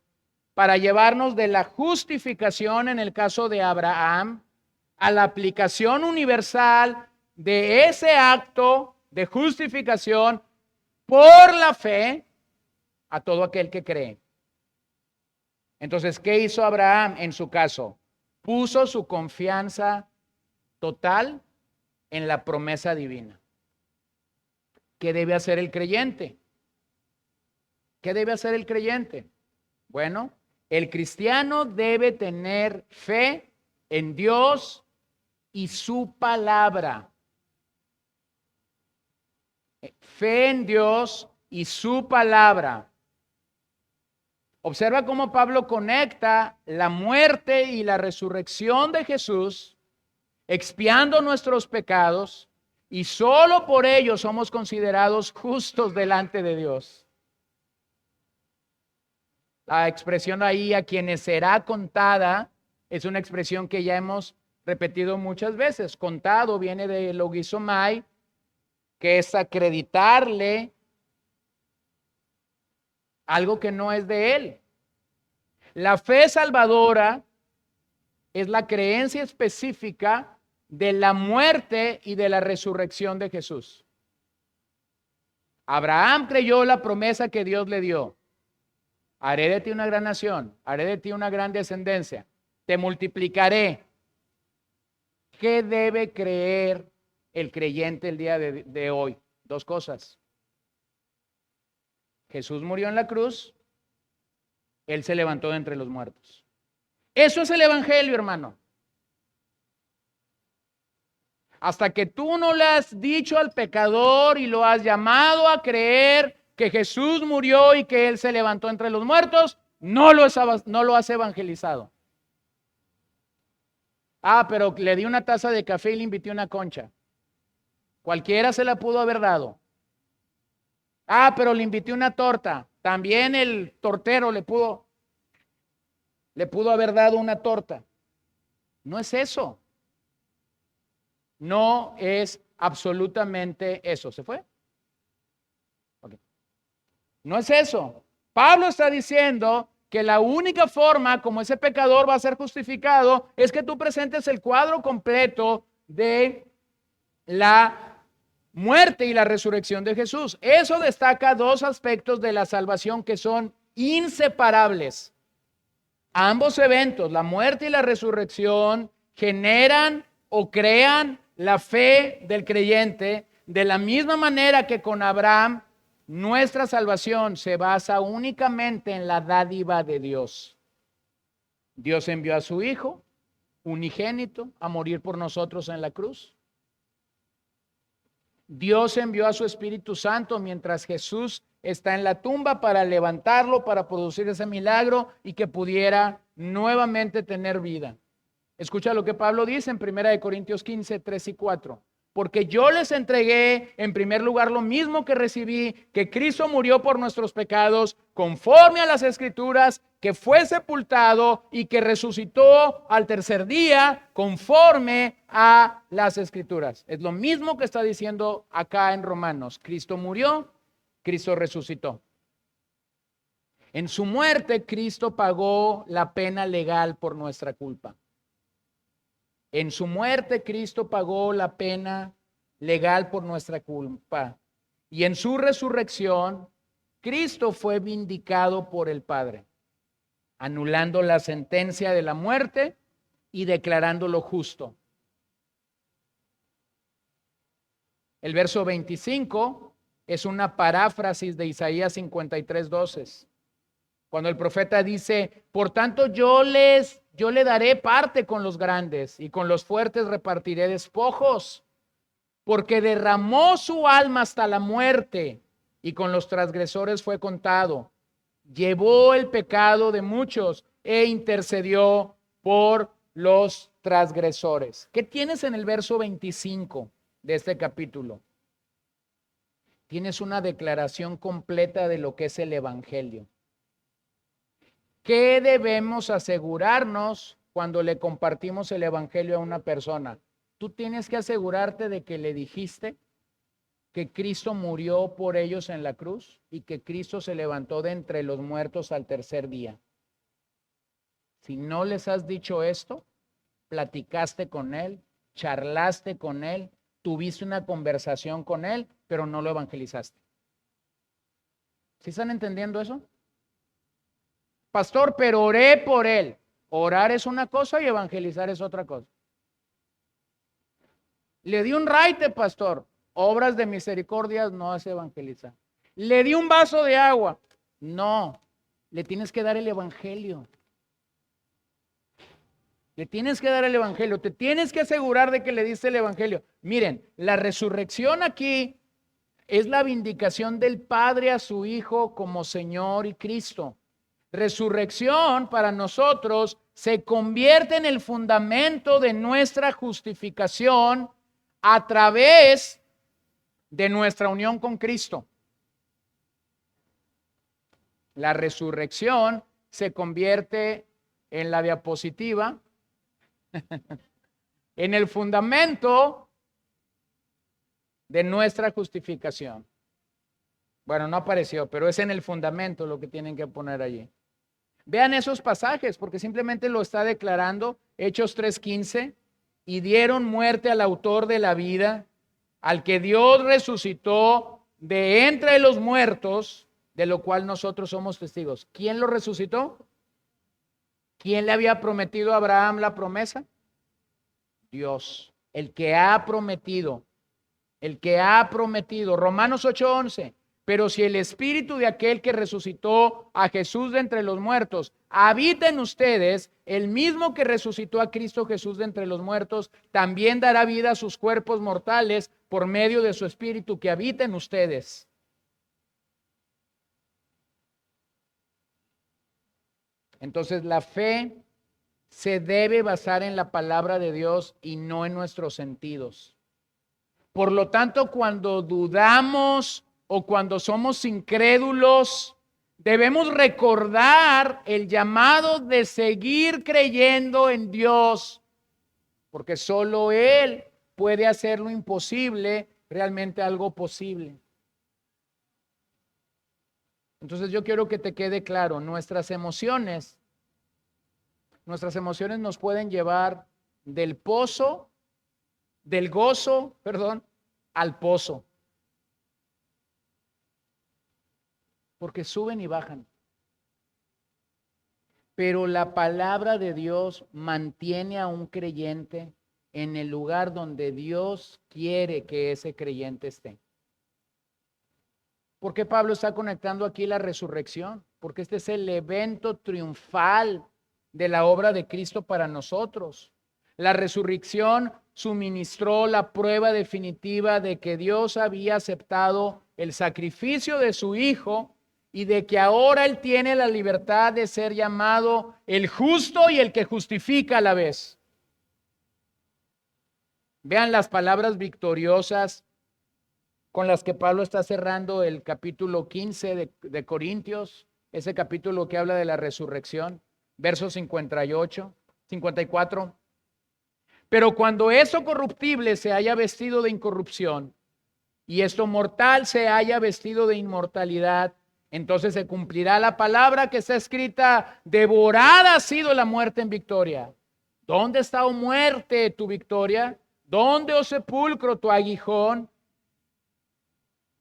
para llevarnos de la justificación en el caso de Abraham a la aplicación universal de ese acto de justificación por la fe a todo aquel que cree. Entonces, ¿qué hizo Abraham en su caso? Puso su confianza total en la promesa divina. ¿qué debe hacer el creyente? ¿Qué debe hacer el creyente? Bueno, el cristiano debe tener fe en Dios y su palabra. Fe en Dios y su palabra. Observa cómo Pablo conecta la muerte y la resurrección de Jesús, expiando nuestros pecados, y solo por ello somos considerados justos delante de Dios. La expresión ahí, a quienes será contada, es una expresión que ya hemos repetido muchas veces. Contado viene de logizomai, que es acreditarle algo que no es de él. La fe salvadora es la creencia específica de la muerte y de la resurrección de Jesús. Abraham creyó la promesa que Dios le dio. Haré de ti una gran nación, haré de ti una gran descendencia, te multiplicaré. ¿Qué debe creer el creyente el día de hoy? Dos cosas. Jesús murió en la cruz, Él se levantó de entre los muertos. Eso es el evangelio, hermano. Hasta que tú no le has dicho al pecador y lo has llamado a creer que Jesús murió y que Él se levantó entre los muertos, no lo has evangelizado. Pero le di una taza de café y le invité una concha. Cualquiera se la pudo haber dado. Pero le invité una torta. También el tortero le pudo haber dado una torta. No es eso. No es absolutamente eso. ¿Se fue? Okay. No es eso. Pablo está diciendo que la única forma como ese pecador va a ser justificado es que tú presentes el cuadro completo de la muerte y la resurrección de Jesús. Eso destaca dos aspectos de la salvación que son inseparables. Ambos eventos, la muerte y la resurrección, generan o crean la fe del creyente, de la misma manera que con Abraham, nuestra salvación se basa únicamente en la dádiva de Dios. Dios envió a su Hijo unigénito a morir por nosotros en la cruz. Dios envió a su Espíritu Santo mientras Jesús está en la tumba para levantarlo, para producir ese milagro y que pudiera nuevamente tener vida. Escucha lo que Pablo dice en 1 Corintios 15, 3 y 4. Porque yo les entregué en primer lugar lo mismo que recibí, que Cristo murió por nuestros pecados, conforme a las Escrituras, que fue sepultado y que resucitó al tercer día, conforme a las Escrituras. Es lo mismo que está diciendo acá en Romanos. Cristo murió, Cristo resucitó. En su muerte, Cristo pagó la pena legal por nuestra culpa. En su muerte, Cristo pagó la pena legal por nuestra culpa. Y en su resurrección, Cristo fue vindicado por el Padre, anulando la sentencia de la muerte y declarándolo justo. El verso 25 es una paráfrasis de Isaías 53:12. Cuando el profeta dice, por tanto yo le daré parte con los grandes y con los fuertes repartiré despojos, porque derramó su alma hasta la muerte y con los transgresores fue contado. Llevó el pecado de muchos e intercedió por los transgresores. ¿Qué tienes en el verso 25 de este capítulo? Tienes una declaración completa de lo que es el evangelio. ¿Qué debemos asegurarnos cuando le compartimos el evangelio a una persona? Tú tienes que asegurarte de que le dijiste que Cristo murió por ellos en la cruz y que Cristo se levantó de entre los muertos al tercer día. Si no les has dicho esto, platicaste con él, charlaste con él, tuviste una conversación con él, pero no lo evangelizaste. ¿Sí están entendiendo eso? Pastor, pero oré por él. Orar es una cosa y evangelizar es otra cosa. Le di un raite, pastor. Obras de misericordia no es evangelizar. Le di un vaso de agua. No, le tienes que dar el evangelio. Le tienes que dar el evangelio. Te tienes que asegurar de que le diste el evangelio. Miren, la resurrección aquí es la vindicación del Padre a su Hijo como Señor y Cristo. Resurrección para nosotros se convierte en el fundamento de nuestra justificación a través de nuestra unión con Cristo. La resurrección se convierte en la diapositiva, en el fundamento de nuestra justificación. Bueno, no apareció, pero es en el fundamento lo que tienen que poner allí. Vean esos pasajes, porque simplemente lo está declarando Hechos 3:15, y dieron muerte al autor de la vida, al que Dios resucitó de entre los muertos, de lo cual nosotros somos testigos. ¿Quién lo resucitó? ¿Quién le había prometido a Abraham la promesa? Dios, el que ha prometido. Romanos 8:11. Pero si el espíritu de aquel que resucitó a Jesús de entre los muertos habita en ustedes, el mismo que resucitó a Cristo Jesús de entre los muertos, también dará vida a sus cuerpos mortales por medio de su espíritu que habita en ustedes. Entonces la fe se debe basar en la palabra de Dios y no en nuestros sentidos. Por lo tanto, cuando dudamos o cuando somos incrédulos, debemos recordar el llamado de seguir creyendo en Dios, porque solo Él puede hacer lo imposible realmente algo posible. Entonces yo quiero que te quede claro, nuestras emociones nos pueden llevar del gozo, al pozo. Porque suben y bajan. Pero la palabra de Dios mantiene a un creyente en el lugar donde Dios quiere que ese creyente esté. ¿Por qué Pablo está conectando aquí la resurrección? Porque este es el evento triunfal de la obra de Cristo para nosotros. La resurrección suministró la prueba definitiva de que Dios había aceptado el sacrificio de su Hijo y de que ahora Él tiene la libertad de ser llamado el justo y el que justifica a la vez. Vean las palabras victoriosas con las que Pablo está cerrando el capítulo 15 de Corintios, ese capítulo que habla de la resurrección, versos 54. Pero cuando eso corruptible se haya vestido de incorrupción y esto mortal se haya vestido de inmortalidad, entonces se cumplirá la palabra que está escrita: devorada ha sido la muerte en victoria. ¿Dónde está, oh muerte, tu victoria? ¿Dónde, oh sepulcro, tu aguijón?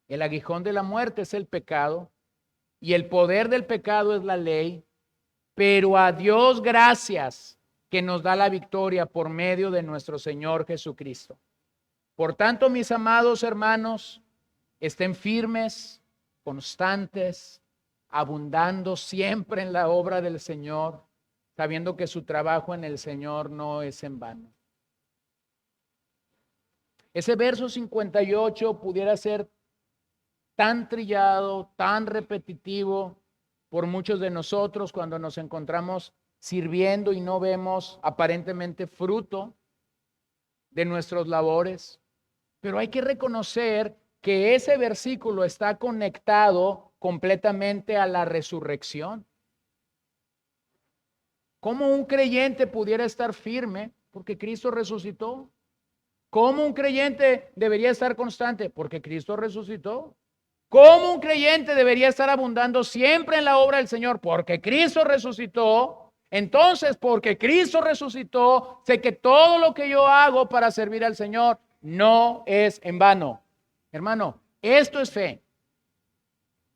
El aguijón de la muerte es el pecado y el poder del pecado es la ley, pero a Dios gracias que nos da la victoria por medio de nuestro Señor Jesucristo. Por tanto, mis amados hermanos, estén firmes, constantes, abundando siempre en la obra del Señor, sabiendo que su trabajo en el Señor no es en vano. Ese verso 58 pudiera ser tan trillado, tan repetitivo por muchos de nosotros cuando nos encontramos sirviendo y no vemos aparentemente fruto de nuestros labores. Pero hay que reconocer que ese versículo está conectado completamente a la resurrección. ¿Cómo un creyente pudiera estar firme? Porque Cristo resucitó. ¿Cómo un creyente debería estar constante? Porque Cristo resucitó. ¿Cómo un creyente debería estar abundando siempre en la obra del Señor? Porque Cristo resucitó. Entonces, porque Cristo resucitó, sé que todo lo que yo hago para servir al Señor no es en vano. Hermano, esto es fe.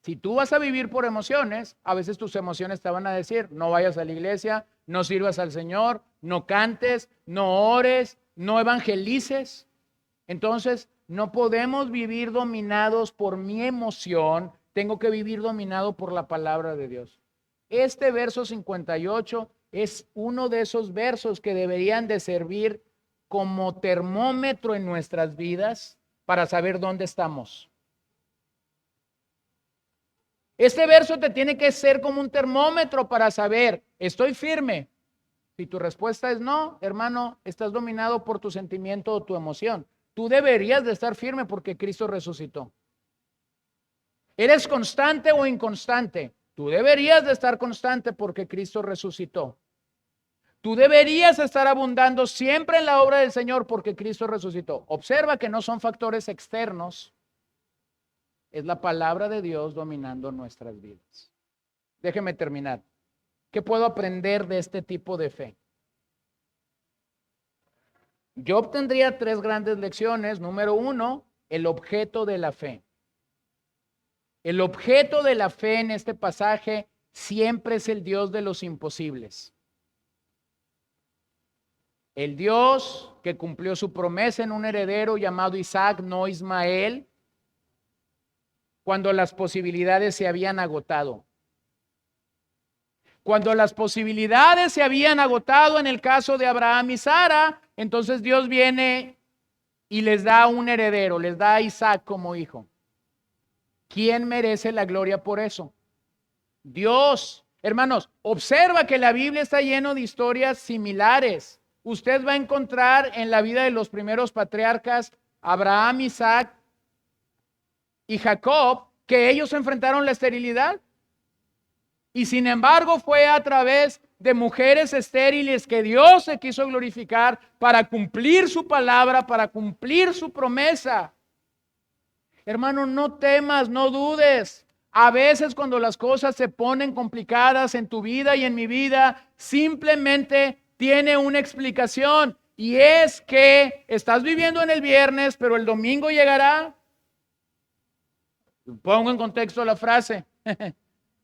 Si tú vas a vivir por emociones, a veces tus emociones te van a decir: no vayas a la iglesia, no sirvas al Señor, no cantes, no ores, no evangelices. Entonces, No podemos vivir dominados por mi emoción, tengo que vivir dominado por la palabra de Dios. Este verso 58 es uno de esos versos que deberían de servir como termómetro en nuestras vidas para saber dónde estamos. Este verso te tiene que ser como un termómetro para saber, ¿estoy firme? Si tu respuesta es no, hermano, estás dominado por tu sentimiento o tu emoción. Tú deberías de estar firme porque Cristo resucitó. ¿Eres constante o inconstante? Tú deberías de estar constante porque Cristo resucitó. Tú deberías estar abundando siempre en la obra del Señor porque Cristo resucitó. Observa que no son factores externos. Es la palabra de Dios dominando nuestras vidas. Déjeme terminar. ¿Qué puedo aprender de este tipo de fe? Yo obtendría 3 grandes lecciones. Número 1, el objeto de la fe. El objeto de la fe en este pasaje siempre es el Dios de los imposibles. El Dios que cumplió su promesa en un heredero llamado Isaac, no Ismael, cuando las posibilidades se habían agotado. Cuando las posibilidades se habían agotado en el caso de Abraham y Sara, entonces Dios viene y les da un heredero, les da a Isaac como hijo. ¿Quién merece la gloria por eso? Dios. Hermanos, observa que la Biblia está lleno de historias similares. Usted va a encontrar en la vida de los primeros patriarcas, Abraham, Isaac y Jacob, que ellos enfrentaron la esterilidad. Y sin embargo fue a través de mujeres estériles que Dios se quiso glorificar para cumplir su palabra, para cumplir su promesa. Hermano, no temas, no dudes. A veces cuando las cosas se ponen complicadas en tu vida y en mi vida, simplemente tiene una explicación. Y es que estás viviendo en el viernes, pero el domingo llegará. Pongo en contexto la frase.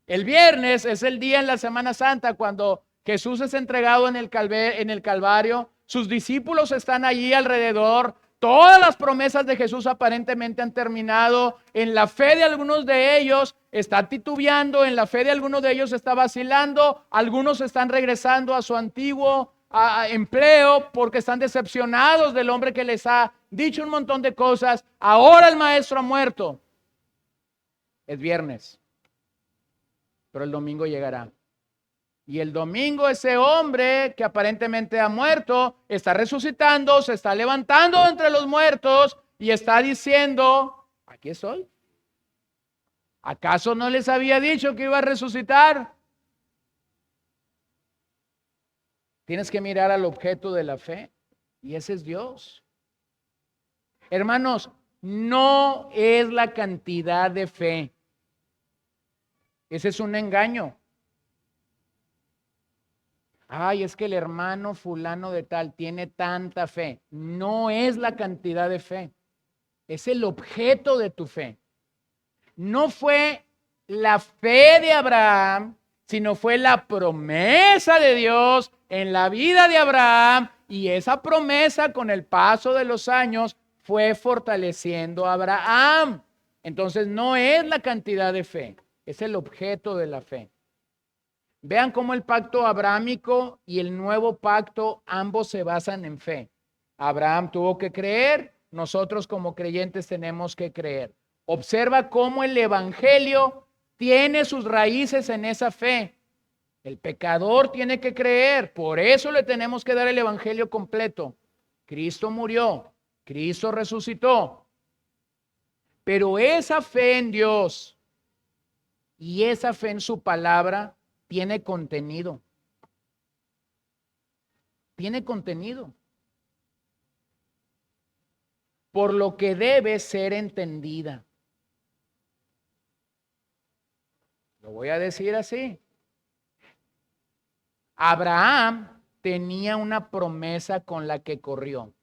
El viernes es el día en la Semana Santa cuando Jesús es entregado en el Calvario. Sus discípulos están allí alrededor. Todas las promesas de Jesús aparentemente han terminado. En la fe de algunos de ellos está titubeando, en la fe de algunos de ellos está vacilando. Algunos están regresando a su antiguo empleo porque están decepcionados del hombre que les ha dicho un montón de cosas. Ahora el maestro ha muerto. Es viernes, pero el domingo llegará. Y el domingo ese hombre que aparentemente ha muerto está resucitando, se está levantando entre los muertos y está diciendo, aquí estoy. ¿Acaso no les había dicho que iba a resucitar? Tienes que mirar al objeto de la fe y ese es Dios. Hermanos, no es la cantidad de fe. Ese es un engaño. Ay, es que el hermano fulano de tal tiene tanta fe. No es la cantidad de fe. Es el objeto de tu fe. No fue la fe de Abraham, sino fue la promesa de Dios en la vida de Abraham. Y esa promesa con el paso de los años fue fortaleciendo a Abraham. Entonces no es la cantidad de fe, es el objeto de la fe. Vean cómo el pacto abrahámico y el nuevo pacto ambos se basan en fe. Abraham tuvo que creer, nosotros como creyentes tenemos que creer. Observa cómo el evangelio tiene sus raíces en esa fe. El pecador tiene que creer, por eso le tenemos que dar el evangelio completo. Cristo murió, Cristo resucitó. Pero esa fe en Dios y esa fe en su palabra tiene contenido. Tiene contenido. Por lo que debe ser entendida. Lo voy a decir así. Abraham tenía una promesa con la que corrió.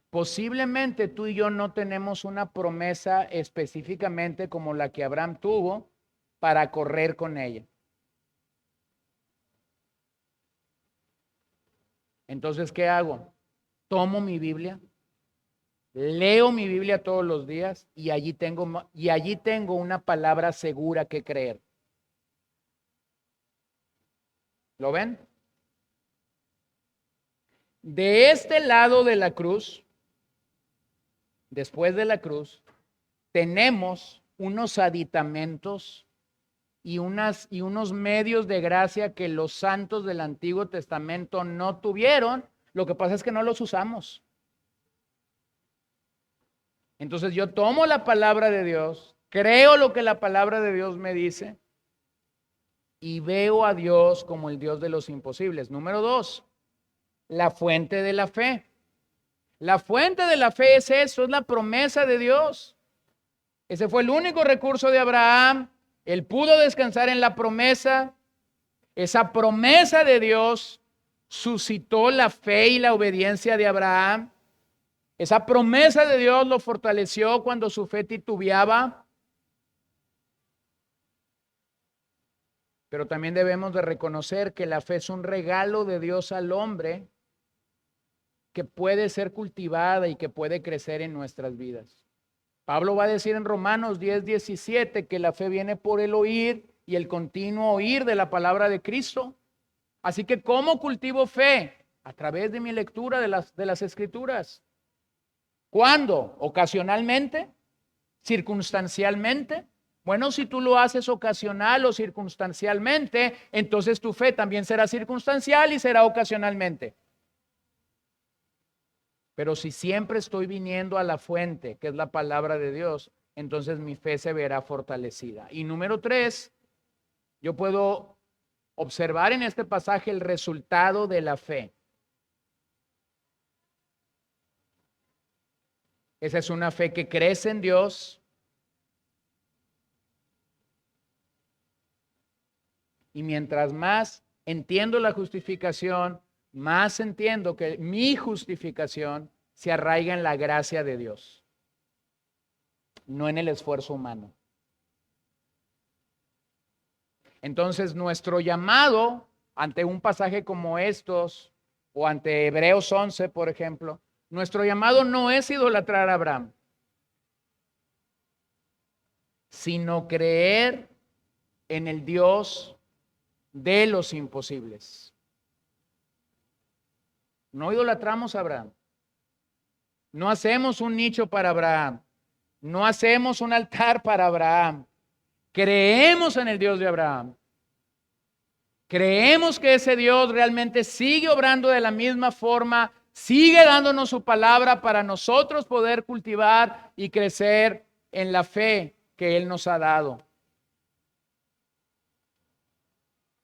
Posiblemente tú y yo no tenemos una promesa específicamente como la que Abraham tuvo para correr con ella. Entonces, ¿qué hago? Tomo mi Biblia, leo mi Biblia todos los días y allí tengo una palabra segura que creer. ¿Lo ven? De este lado de la cruz, después de la cruz, tenemos unos aditamentos y unos medios de gracia que los santos del Antiguo Testamento no tuvieron. Lo que pasa es que no los usamos. Entonces yo tomo la palabra de Dios, creo lo que la palabra de Dios me dice y veo a Dios como el Dios de los imposibles. Número 2, la fuente de la fe. La fuente de la fe es eso, es la promesa de Dios. Ese fue el único recurso de Abraham. Él pudo descansar en la promesa. Esa promesa de Dios suscitó la fe y la obediencia de Abraham. Esa promesa de Dios lo fortaleció cuando su fe titubeaba. Pero también debemos de reconocer que la fe es un regalo de Dios al hombre que puede ser cultivada y que puede crecer en nuestras vidas. Pablo va a decir en Romanos 10:17 que la fe viene por el oír y el continuo oír de la palabra de Cristo. Así que, ¿cómo cultivo fe? A través de mi lectura de las Escrituras. ¿Cuándo? ¿Ocasionalmente? ¿Circunstancialmente? Bueno, si tú lo haces ocasional o circunstancialmente, entonces tu fe también será circunstancial y será ocasionalmente. Pero si siempre estoy viniendo a la fuente, que es la palabra de Dios, entonces mi fe se verá fortalecida. Y número 3, yo puedo observar en este pasaje el resultado de la fe. Esa es una fe que crece en Dios y mientras más entiendo la justificación, más entiendo que mi justificación se arraiga en la gracia de Dios, no en el esfuerzo humano. Entonces, nuestro llamado ante un pasaje como estos, o ante Hebreos 11, por ejemplo, nuestro llamado no es idolatrar a Abraham, sino creer en el Dios de los imposibles. No idolatramos a Abraham. No hacemos un nicho para Abraham. No hacemos un altar para Abraham. Creemos en el Dios de Abraham. Creemos que ese Dios realmente sigue obrando de la misma forma, sigue dándonos su palabra para nosotros poder cultivar y crecer en la fe que Él nos ha dado.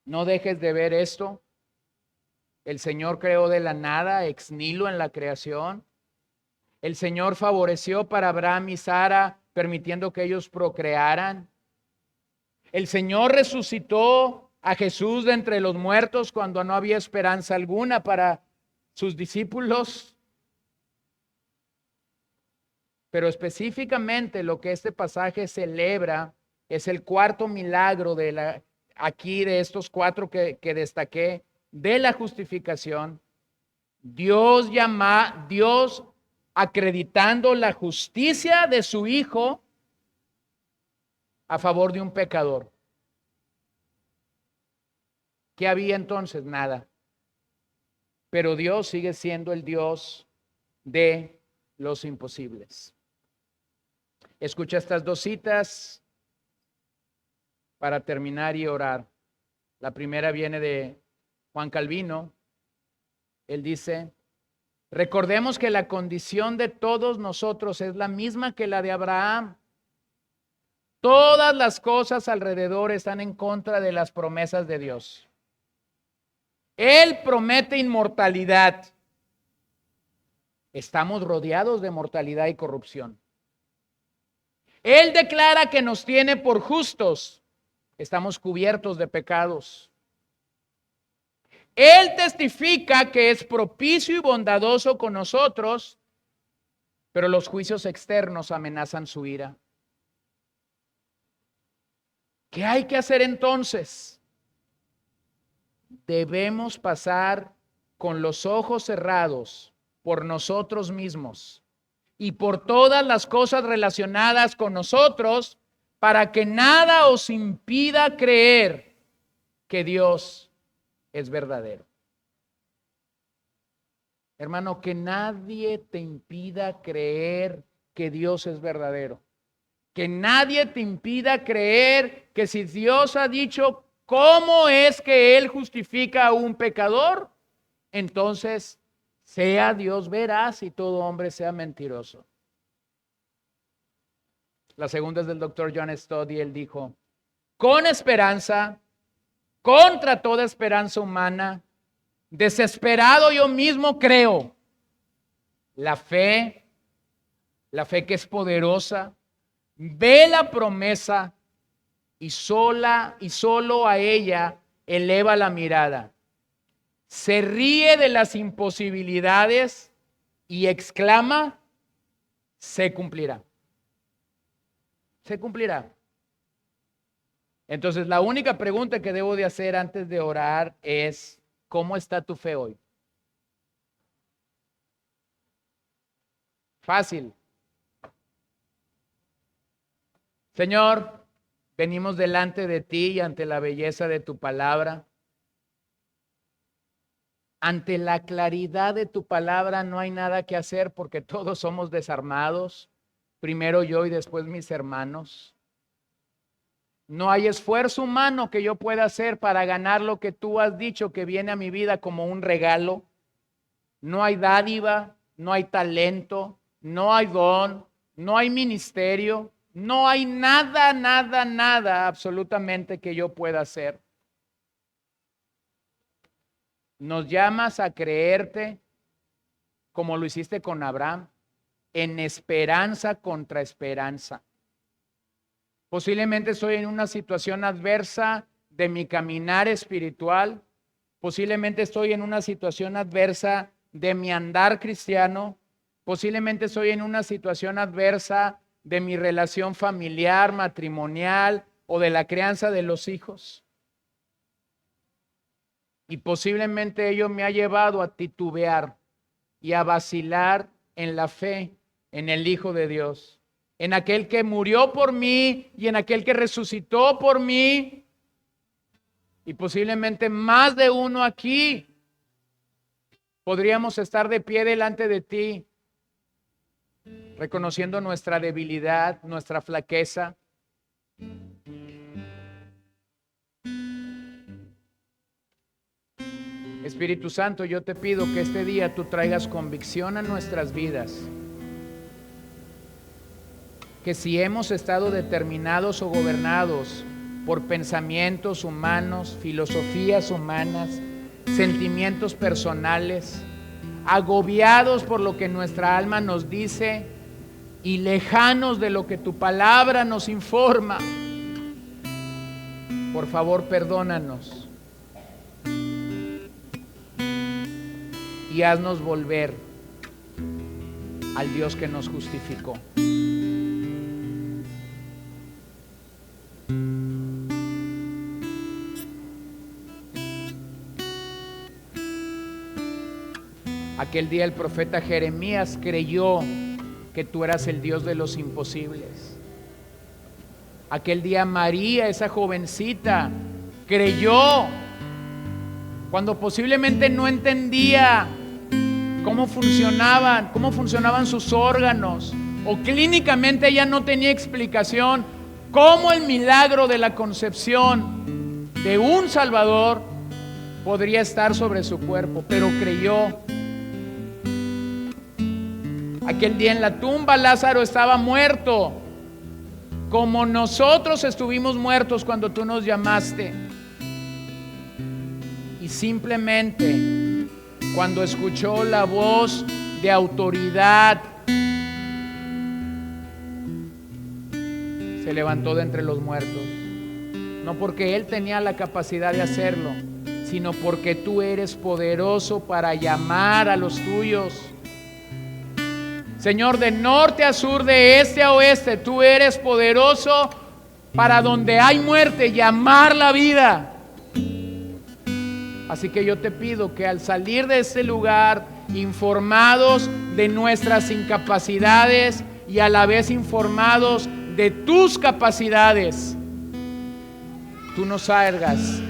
No dejes de ver esto. El Señor creó de la nada, ex nihilo en la creación. El Señor favoreció para Abraham y Sara, permitiendo que ellos procrearan. El Señor resucitó a Jesús de entre los muertos cuando no había esperanza alguna para sus discípulos. Pero específicamente lo que este pasaje celebra es el cuarto milagro aquí de estos 4 que destaqué, de la justificación. Dios acreditando la justicia de su Hijo a favor de un pecador. ¿Qué había entonces? Nada. Pero Dios sigue siendo el Dios de los imposibles. Escucha estas 2 citas para terminar y orar. La primera viene de Juan Calvino. Él dice: recordemos que la condición de todos nosotros es la misma que la de Abraham. Todas las cosas alrededor están en contra de las promesas de Dios. Él promete inmortalidad. Estamos rodeados de mortalidad y corrupción. Él declara que nos tiene por justos. Estamos cubiertos de pecados. Él testifica que es propicio y bondadoso con nosotros, pero los juicios externos amenazan su ira. ¿Qué hay que hacer entonces? Debemos pasar con los ojos cerrados por nosotros mismos y por todas las cosas relacionadas con nosotros, para que nada os impida creer que Dios es verdadero. Hermano, que nadie te impida creer que Dios es verdadero. Que nadie te impida creer que si Dios ha dicho cómo es que Él justifica a un pecador, entonces sea Dios veraz y todo hombre sea mentiroso. La segunda es del doctor John Stott y él dijo: con esperanza, contra toda esperanza humana, desesperado yo mismo creo. La fe que es poderosa, ve la promesa y solo a ella eleva la mirada. Se ríe de las imposibilidades y exclama: se cumplirá. Se cumplirá. Entonces, la única pregunta que debo de hacer antes de orar es: ¿cómo está tu fe hoy? Fácil. Señor, venimos delante de ti y ante la belleza de tu palabra. Ante la claridad de tu palabra no hay nada que hacer porque todos somos desarmados. Primero yo y después mis hermanos. No hay esfuerzo humano que yo pueda hacer para ganar lo que tú has dicho que viene a mi vida como un regalo. No hay dádiva, no hay talento, no hay don, no hay ministerio, no hay nada absolutamente que yo pueda hacer. Nos llamas a creerte como lo hiciste con Abraham, en esperanza contra esperanza. Posiblemente estoy en una situación adversa de mi caminar espiritual. Posiblemente estoy en una situación adversa de mi andar cristiano. Posiblemente estoy en una situación adversa de mi relación familiar, matrimonial o de la crianza de los hijos. Y posiblemente ello me ha llevado a titubear y a vacilar en la fe en el Hijo de Dios, en aquel que murió por mí y en aquel que resucitó por mí. Y posiblemente más de uno aquí podríamos estar de pie delante de ti, reconociendo nuestra debilidad, nuestra flaqueza. Espíritu Santo, yo te pido que este día tú traigas convicción a nuestras vidas. Que si hemos estado determinados o gobernados por pensamientos humanos, filosofías humanas, sentimientos personales, agobiados por lo que nuestra alma nos dice y lejanos de lo que tu palabra nos informa, por favor, perdónanos y haznos volver al Dios que nos justificó. Aquel día el profeta Jeremías creyó que tú eras el Dios de los imposibles. Aquel día María, esa jovencita, creyó cuando posiblemente no entendía cómo funcionaban sus órganos, o clínicamente ella no tenía explicación cómo el milagro de la concepción de un Salvador podría estar sobre su cuerpo, pero creyó. Aquel día en la tumba Lázaro estaba muerto, como nosotros estuvimos muertos cuando tú nos llamaste. Y simplemente cuando escuchó la voz de autoridad, se levantó de entre los muertos. No porque él tenía la capacidad de hacerlo, sino porque tú eres poderoso para llamar a los tuyos. Señor, de norte a sur, de este a oeste, tú eres poderoso para donde hay muerte, llamar la vida. Así que yo te pido que al salir de este lugar, informados de nuestras incapacidades y a la vez informados de tus capacidades, tú nos hagas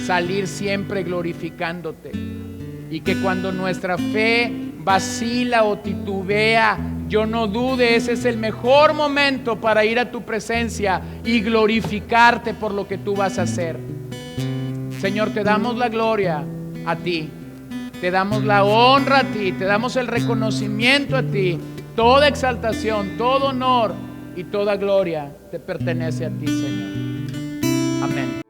salir siempre glorificándote, y que cuando nuestra fe vacila o titubea, yo no dude, ese es el mejor momento para ir a tu presencia y glorificarte por lo que tú vas a hacer. Señor, te damos la gloria a ti, te damos la honra a ti, te damos el reconocimiento a ti. Toda exaltación, todo honor y toda gloria te pertenece a ti, Señor. Amén.